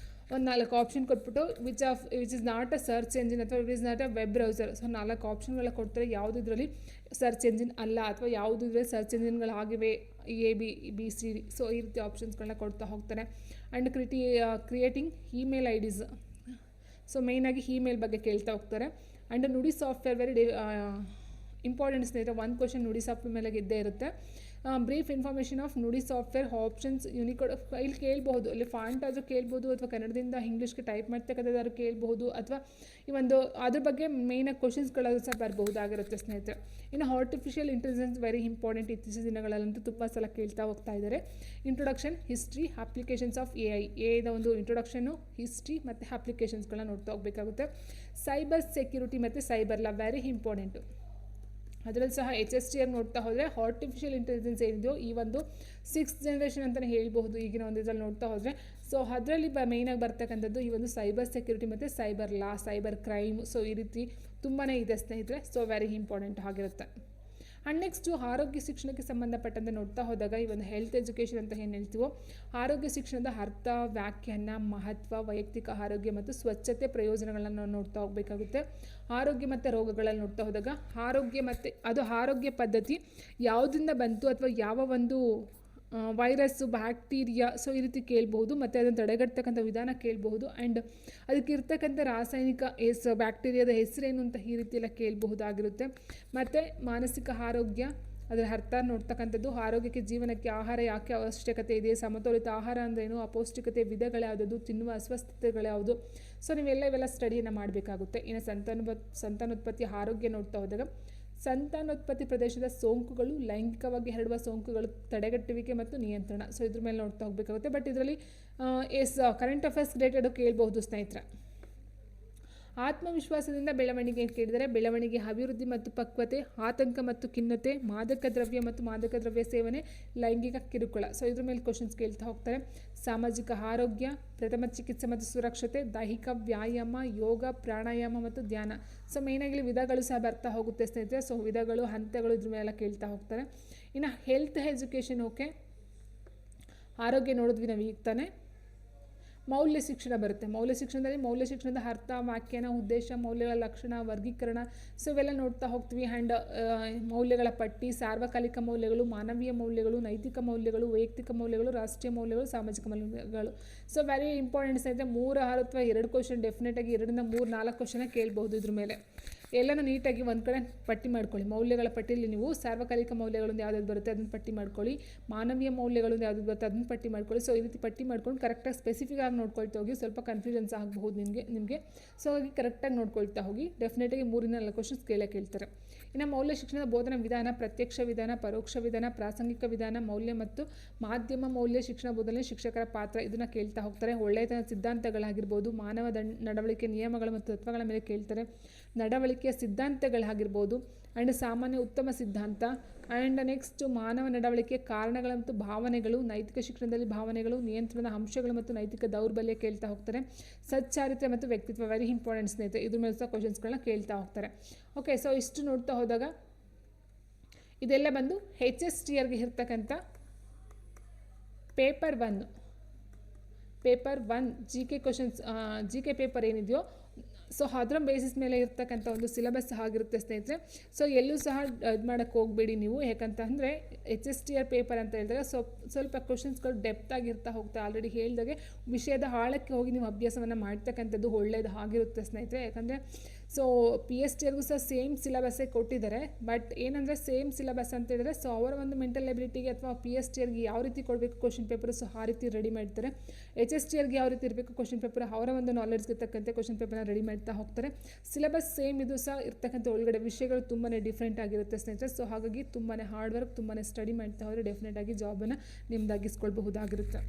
ಒಂದು 4 ಆಪ್ಷನ್ ಕೊಟ್ಬಿಟ್ಟು which is not a search engine ಅಥವಾ it is not a web browser. So 4 ಆಪ್ಷನ್ಗಳ ಕೊಡ್ತಾರೆ, ಯಾವುದು ಇದರಲ್ಲಿ ಸರ್ಚ್ ಎಂಜಿನ್ ಅಲ್ಲ, ಅಥವಾ ಯಾವುದು ಇದರಲ್ಲಿ ಸರ್ಚ್ ಎಂಜಿನ್ಗಳಾಗಿವೆ, ABCD. ಸೊ ಈ ರೀತಿ ಆಪ್ಷನ್ಸ್ಗಳನ್ನ ಕೊಡ್ತಾ ಹೋಗ್ತಾರೆ. And creating email IDs. So ಮೇಯ್ನಾಗಿ ಇಮೇಲ್ ಬಗ್ಗೆ ಕೇಳ್ತಾ ಹೋಗ್ತಾರೆ. ಆ್ಯಂಡ್ ನುಡಿ ಸಾಫ್ಟ್ವೇರ್ ವೆರಿ ಇಂಪಾರ್ಟೆಂಟ್ ಸ್ನೇಹಿತರೆ, ಒಂದು ಕ್ವಶನ್ ನುಡಿ ಸಾಫ್ಟ್ವೇರ್ ಮೇಲೆ ಇದ್ದೇ ಇರುತ್ತೆ. ಬ್ರೀಫ್ ಇನ್ಫಾರ್ಮೇಷನ್ ಆಫ್ ನುಡಿ ಸಾಫ್ಟ್ವೇರ್ ಆಪ್ಷನ್ಸ್, ಯೂನಿಕೋಡ್. ಇಲ್ಲಿ ಕೇಳ್ಬೋದು, ಇಲ್ಲಿ ಫಾಂಟ್ ಆದರೂ ಕೇಳ್ಬೋದು, ಅಥವಾ ಕನ್ನಡದಿಂದ ಇಂಗ್ಲೀಷ್ಗೆ ಟೈಪ್ ಮಾಡ್ತಕ್ಕಂಥದ್ದಾದ್ರು ಕೇಳ್ಬೋದು, ಅಥವಾ ಈ ಒಂದು ಅದ್ರ ಬಗ್ಗೆ ಮೇಯ್ನಾಗಿ ಕ್ವಶನ್ಸ್ಗಳಲ್ಲೂ ಸಹ ಬರಬಹುದಾಗಿರುತ್ತೆ ಸ್ನೇಹಿತರೆ. ಇನ್ನು ಆರ್ಟಿಫಿಷಿಯಲ್ ಇಂಟೆಲಿಜೆನ್ಸ್ ವೆರಿ ಇಂಪಾರ್ಟೆಂಟ್, ಇತ್ತೀಚಿನ ದಿನಗಳಲ್ಲಂತೂ ತುಂಬ ಸಲ ಕೇಳ್ತಾ ಹೋಗ್ತಾ ಇದ್ದಾರೆ. Introduction, history, applications of AI ಒಂದು ಇಂಟ್ರೊಡಕ್ಷನು, ಹಿಸ್ಟ್ರಿ ಮತ್ತು ಅಪ್ಲಿಕೇಶನ್ಸ್ಗಳನ್ನ ನೋಡ್ತಾ ಹೋಗಬೇಕಾಗುತ್ತೆ. ಸೈಬರ್ ಸೆಕ್ಯೂರಿಟಿ ಮತ್ತು ಸೈಬರ್ ಲಾ ವೆರಿ ಇಂಪಾರ್ಟೆಂಟು. ಅದರಲ್ಲಿ ಸಹ HSTR ನೋಡ್ತಾ ಹೋದರೆ ಆರ್ಟಿಫಿಷಿಯಲ್ ಇಂಟೆಲಿಜೆನ್ಸ್ ಏನಿದೆಯೋ ಈ ಒಂದು 6th ಜನರೇಷನ್ ಅಂತಲೇ ಹೇಳ್ಬಹುದು ಈಗಿನ ಒಂದು ಇದರಲ್ಲಿ ನೋಡ್ತಾ ಹೋದರೆ. ಸೊ ಅದರಲ್ಲಿ ಮೇಯ್ನಾಗಿ ಬರ್ತಕ್ಕಂಥದ್ದು ಈ ಒಂದು ಸೈಬರ್ ಸೆಕ್ಯೂರಿಟಿ ಮತ್ತು ಸೈಬರ್ ಲಾ, ಸೈಬರ್ ಕ್ರೈಮ್. ಸೊ ಈ ರೀತಿ ತುಂಬಾ ಇದೆ ಸ್ನೇಹಿತರೆ. ಸೊ ವೆರಿ ಇಂಪಾರ್ಟೆಂಟ್ ಆಗಿರುತ್ತೆ. ಆ್ಯಂಡ್ ನೆಕ್ಸ್ಟು ಆರೋಗ್ಯ ಶಿಕ್ಷಣಕ್ಕೆ ಸಂಬಂಧಪಟ್ಟಂತೆ ನೋಡ್ತಾ ಹೋದಾಗ ಈ ಒಂದು ಹೆಲ್ತ್ ಎಜುಕೇಷನ್ ಅಂತ ಏನು ಹೇಳ್ತೀವೋ, ಆರೋಗ್ಯ ಶಿಕ್ಷಣದ ಅರ್ಥ, ವ್ಯಾಖ್ಯಾನ, ಮಹತ್ವ, ವೈಯಕ್ತಿಕ ಆರೋಗ್ಯ ಮತ್ತು ಸ್ವಚ್ಛತೆ ಪ್ರಯೋಜನಗಳನ್ನು ನಾವು ನೋಡ್ತಾ ಹೋಗಬೇಕಾಗುತ್ತೆ. ಆರೋಗ್ಯ ಮತ್ತು ರೋಗಗಳಲ್ಲಿ ನೋಡ್ತಾ ಹೋದಾಗ ಆರೋಗ್ಯ ಪದ್ಧತಿ ಯಾವುದರಿಂದ ಬಂತು, ಅಥವಾ ಯಾವ ಒಂದು ವೈರಸ್ಸು, ಬ್ಯಾಕ್ಟೀರಿಯಾ. ಸೊ ಈ ರೀತಿ ಕೇಳ್ಬೋದು, ಮತ್ತು ಅದನ್ನು ತಡೆಗಟ್ಟತಕ್ಕಂಥ ವಿಧಾನ ಕೇಳಬಹುದು. ಆ್ಯಂಡ್ ಅದಕ್ಕೆ ಇರ್ತಕ್ಕಂಥ ರಾಸಾಯನಿಕ ಬ್ಯಾಕ್ಟೀರಿಯಾದ ಹೆಸರೇನು ಅಂತ ಈ ರೀತಿ ಎಲ್ಲ ಕೇಳಬಹುದಾಗಿರುತ್ತೆ. ಮತ್ತು ಮಾನಸಿಕ ಆರೋಗ್ಯ, ಅದರ ಅರ್ಥ ನೋಡ್ತಕ್ಕಂಥದ್ದು, ಆರೋಗ್ಯಕ್ಕೆ ಜೀವನಕ್ಕೆ ಆಹಾರ ಯಾಕೆ ಅವಶ್ಯಕತೆ ಇದೆ, ಸಮತೋಲಿತ ಆಹಾರ ಅಂದ್ರೇನು, ಅಪೌಷ್ಟಿಕತೆ ವಿಧಗಳ್ಯಾವುದು, ತಿನ್ನುವ ಅಸ್ವಸ್ಥತೆಗಳ್ಯಾವುದು. ಸೊ ಇವೆಲ್ಲ ಸ್ಟಡಿಯನ್ನು ಮಾಡಬೇಕಾಗುತ್ತೆ. ಇನ್ನು ಸಂತಾನೋತ್ಪತ್ತಿ ಆರೋಗ್ಯ ನೋಡ್ತಾ ಹೋದಾಗ ಸಂತಾನೋತ್ಪತ್ತಿ ಪ್ರದೇಶದ ಸೋಂಕುಗಳು, ಲೈಂಗಿಕವಾಗಿ ಹರಡುವ ಸೋಂಕುಗಳು, ತಡೆಗಟ್ಟುವಿಕೆ ಮತ್ತು ನಿಯಂತ್ರಣ. ಸೊ ಇದ್ರ ಮೇಲೆ ನೋಡ್ತಾ ಹೋಗಬೇಕಾಗುತ್ತೆ. ಬಟ್ ಇದರಲ್ಲಿ ಕರೆಂಟ್ ಅಫೇರ್ಸ್ ರಿಲೇಟೆಡ್ ಕೇಳಬಹುದು ಸ್ನೇಹಿತರೆ. ಆತ್ಮವಿಶ್ವಾಸದಿಂದ ಬೆಳವಣಿಗೆ ಕೇಳಿದರೆ ಬೆಳವಣಿಗೆ, ಅಭಿವೃದ್ಧಿ ಮತ್ತು ಪಕ್ವತೆ, ಆತಂಕ ಮತ್ತು ಖಿನ್ನತೆ, ಮಾದಕ ದ್ರವ್ಯ ಮತ್ತು ಮಾದಕ ದ್ರವ್ಯ ಸೇವನೆ, ಲೈಂಗಿಕ ಕಿರುಕುಳ. ಸೊ ಇದ್ರ ಮೇಲೆ ಕ್ವಶನ್ಸ್ ಕೇಳ್ತಾ ಹೋಗ್ತಾರೆ. ಸಾಮಾಜಿಕ ಆರೋಗ್ಯ, ಪ್ರಥಮ ಚಿಕಿತ್ಸೆ ಮತ್ತು ಸುರಕ್ಷತೆ, ದೈಹಿಕ ವ್ಯಾಯಾಮ, ಯೋಗ, ಪ್ರಾಣಾಯಾಮ ಮತ್ತು ಧ್ಯಾನ. ಸೊ ಮೇಯ್ನಾಗಿ ವಿಧಗಳು ಸಹ ಬರ್ತಾ ಹೋಗುತ್ತೆ ಸ್ನೇಹಿತರೆ. ಸೊ ವಿಧಗಳು, ಹಂತಗಳು ಇದ್ರ ಮೇಲೆಲ್ಲ ಕೇಳ್ತಾ ಹೋಗ್ತಾರೆ. ಇನ್ನು ಹೆಲ್ತ್ ಎಜುಕೇಷನ್ ಓಕೆ, ಆರೋಗ್ಯ ನೋಡಿದ್ವಿ ನಾವು ಈಗ ತಾನೆ. ಮೌಲ್ಯ ಶಿಕ್ಷಣ ಬರುತ್ತೆ. ಮೌಲ್ಯ ಶಿಕ್ಷಣದ ಅರ್ಥ, ವ್ಯಾಖ್ಯಾನ, ಉದ್ದೇಶ, ಮೌಲ್ಯಗಳ ಲಕ್ಷಣ, ವರ್ಗೀಕರಣ. ಸೊ ಇವೆಲ್ಲ ನೋಡ್ತಾ ಹೋಗ್ತೀವಿ. ಆ್ಯಂಡ್ ಮೌಲ್ಯಗಳ ಪಟ್ಟಿ, ಸಾರ್ವಕಾಲಿಕ ಮೌಲ್ಯಗಳು, ಮಾನವೀಯ ಮೌಲ್ಯಗಳು, ನೈತಿಕ ಮೌಲ್ಯಗಳು, ವೈಯಕ್ತಿಕ ಮೌಲ್ಯಗಳು, ರಾಷ್ಟ್ರೀಯ ಮೌಲ್ಯಗಳು, ಸಾಮಾಜಿಕ ಮೌಲ್ಯಗಳು. ಸೊ ವೆರಿ ಇಂಪಾರ್ಟೆಂಟ್ ಸ್ನೇಹಿತರೆ. 3 ಅಥವಾ 2 ಕ್ವಶನ್ ಡೆಫಿನೆಟಾಗಿ 2 ರಿಂದ 3-4 ಕ್ವಶನ್ ಕೇಳಬಹುದು ಇದ್ರ ಮೇಲೆ. ಎಲ್ಲನೂ ನೀಟಾಗಿ ಒಂದು ಕಡೆ ಪಟ್ಟಿ ಮಾಡ್ಕೊಳ್ಳಿ. ಮೌಲ್ಯಗಳ ಪಟ್ಟಿಯಲ್ಲಿ ನೀವು ಸಾರ್ವಕಾಲಿಕ ಮೌಲ್ಯಗಳು ಯಾವ್ದು ಬರುತ್ತೆ ಅದನ್ನು ಪಟ್ಟಿ ಮಾಡ್ಕೊಳ್ಳಿ, ಮಾನವೀಯ ಮೌಲ್ಯಗಳು ಯಾವ್ದು ಬರುತ್ತೆ ಅದನ್ನು ಪಟ್ಟಿ ಮಾಡ್ಕೊಳ್ಳಿ. ಸೊ ಈ ರೀತಿ ಪಟ್ಟಿ ಮಾಡ್ಕೊಂಡು ಕರೆಕ್ಟಾಗಿ ಸ್ಪೆಸಿಫಿಕ್ ಆಗಿ ನೋಡ್ಕೊಳ್ತಾ ಹೋಗಿ. ಸ್ವಲ್ಪ ಕನ್ಫ್ಯೂಷನ್ಸ್ ಆಗಬಹುದು ನಿಮಗೆ. ಸೊ ಹಾಗೆ ಕರೆಕ್ಟಾಗಿ ನೋಡ್ಕೊಳ್ತಾ ಹೋಗಿ. ಡೆಫಿನೆಟಾಗಿ 3-4 ಕ್ವಶನ್ಸ್ ಕೇಳ್ತಾರೆ. ಇನ್ನು ಮೌಲ್ಯ ಶಿಕ್ಷಣದ ಬೋಧನಾ ವಿಧಾನ, ಪ್ರತ್ಯಕ್ಷ ವಿಧಾನ, ಪರೋಕ್ಷ ವಿಧಾನ, ಪ್ರಾಸಂಗಿಕ ವಿಧಾನ, ಮೌಲ್ಯ ಮತ್ತು ಮಾಧ್ಯಮ ಮೌಲ್ಯ ಶಿಕ್ಷಣ ಬೋಧನೆ, ಶಿಕ್ಷಕರ ಪಾತ್ರ ಇದನ್ನು ಕೇಳ್ತಾ ಹೋಗ್ತಾರೆ. ಒಳ್ಳೆಯತನ ಸಿದ್ಧಾಂತಗಳಾಗಿರ್ಬೋದು, ಮಾನವ ನಡವಳಿಕೆ ನಿಯಮಗಳು ಮತ್ತು ತತ್ವಗಳ ಮೇಲೆ ಕೇಳ್ತಾರೆ. ನಡವಳಿಕೆಯ ಸಿದ್ಧಾಂತಗಳಾಗಿರ್ಬೋದು ಆ್ಯಂಡ್ ಸಾಮಾನ್ಯ ಉತ್ತಮ ಸಿದ್ಧಾಂತ ಆ್ಯಂಡ್ ನೆಕ್ಸ್ಟ್ ಮಾನವ ನಡವಳಿಕೆ ಕಾರಣಗಳು ಮತ್ತು ಭಾವನೆಗಳು, ನೈತಿಕ ಶಿಕ್ಷಣದಲ್ಲಿ ಭಾವನೆಗಳು, ನಿಯಂತ್ರಣದ ಅಂಶಗಳು ಮತ್ತು ನೈತಿಕ ದೌರ್ಬಲ್ಯ ಕೇಳ್ತಾ ಹೋಗ್ತಾರೆ. ಸಚ್ಚಾರಿತ್ರ್ಯ ಮತ್ತು ವ್ಯಕ್ತಿತ್ವ ವೆರಿ ಇಂಪಾರ್ಟೆಂಟ್ ಸ್ನೇಹಿತರೆ, ಇದ್ರ ಮೇಲೆ ಸಹ ಕ್ವಶನ್ಸ್ಗಳನ್ನ ಕೇಳ್ತಾ ಹೋಗ್ತಾರೆ. ಓಕೆ, ಸೊ ಇಷ್ಟು ನೋಡ್ತಾ ಹೋದಾಗ ಇದೆಲ್ಲ ಬಂದು HSTRಗೆ ಇರ್ತಕ್ಕಂಥ paper 1 GK questions, GK paper ಏನಿದೆಯೋ ಸೊ ಅದರ ಬೇಸಿಸ್ ಮೇಲೆ ಇರ್ತಕ್ಕಂಥ ಒಂದು ಸಿಲೆಬಸ್ ಆಗಿರುತ್ತೆ ಸ್ನೇಹಿತರೆ. ಸೊ ಎಲ್ಲೂ ಸಹ ಇದು ಮಾಡೋಕ್ಕೆ ಹೋಗಬೇಡಿ ನೀವು. ಯಾಕಂತ ಅಂದರೆ HSTR ಪೇಪರ್ ಅಂತ ಹೇಳಿದಾಗ ಸ್ವಲ್ಪ ಕ್ವಶನ್ಸ್ಗಳು ಡೆಪ್ತ್ ಆಗಿರ್ತಾ ಹೋಗ್ತಾ. ಆಲ್ರೆಡಿ ಹೇಳಿದಾಗೆ ವಿಷಯದ ಆಳಕ್ಕೆ ಹೋಗಿ ನೀವು ಅಭ್ಯಾಸವನ್ನು ಮಾಡ್ತಕ್ಕಂಥದ್ದು ಒಳ್ಳೆಯದು ಆಗಿರುತ್ತೆ ಸ್ನೇಹಿತರೆ. ಯಾಕಂದರೆ ಸೊ PSTRಗೂ ಸಹ ಸೇಮ್ ಸಿಲೆಬಸ್ಸೇ ಕೊಟ್ಟಿದ್ದಾರೆ. ಬಟ್ ಏನಂದರೆ ಸೇಮ್ ಸಿಲೆಬಸ್ ಅಂತ ಹೇಳಿದ್ರೆ ಸೊ ಅವರ ಒಂದು ಮೆಂಟಲ್ ಎಬಿಲಿಟಿಗೆ ಅಥವಾ PSTRಗೆ ಯಾವ ರೀತಿ ಕೊಡಬೇಕು ಕ್ವಶನ್ ಪೇಪರ್ ಸೊ ಆ ರೀತಿ ರೆಡಿ ಮಾಡ್ತಾರೆ. HSTRಗೆ ಯಾವ ರೀತಿ ಇರಬೇಕು ಕ್ವಶನ್ ಪೇಪರ್ ಅವರ ಒಂದು ನಾಲೆಡ್ಜ್ಗೆ ತಕ್ಕಂತೆ ಕ್ವಶನ್ ಪೇಪರ್ನ ರೆಡಿ ಮಾಡ್ತಾ ಹೋಗ್ತಾರೆ. ಸಿಲೆಬಸ್ ಸೇಮ್ ಇದು ಸಹ ಇರ್ತಕ್ಕಂಥ ಒಳಗಡೆ ವಿಷಯಗಳು ತುಂಬಾ ಡಿಫ್ರೆಂಟ್ ಆಗಿರುತ್ತೆ ಸ್ನೇಹಿತರೆ. ಸೊ ಹಾಗಾಗಿ ತುಂಬಾ ಹಾರ್ಡ್ ವರ್ಕ್, ತುಂಬಾ ಸ್ಟಡಿ ಮಾಡ್ತಾ ಹೋದರೆ ಡೆಫಿನೆಟಾಗಿ ಜಾಬನ್ನು ನಿಮ್ದಾಗಿಸ್ಕೊಳ್ಬಹುದಾಗಿರುತ್ತೆ.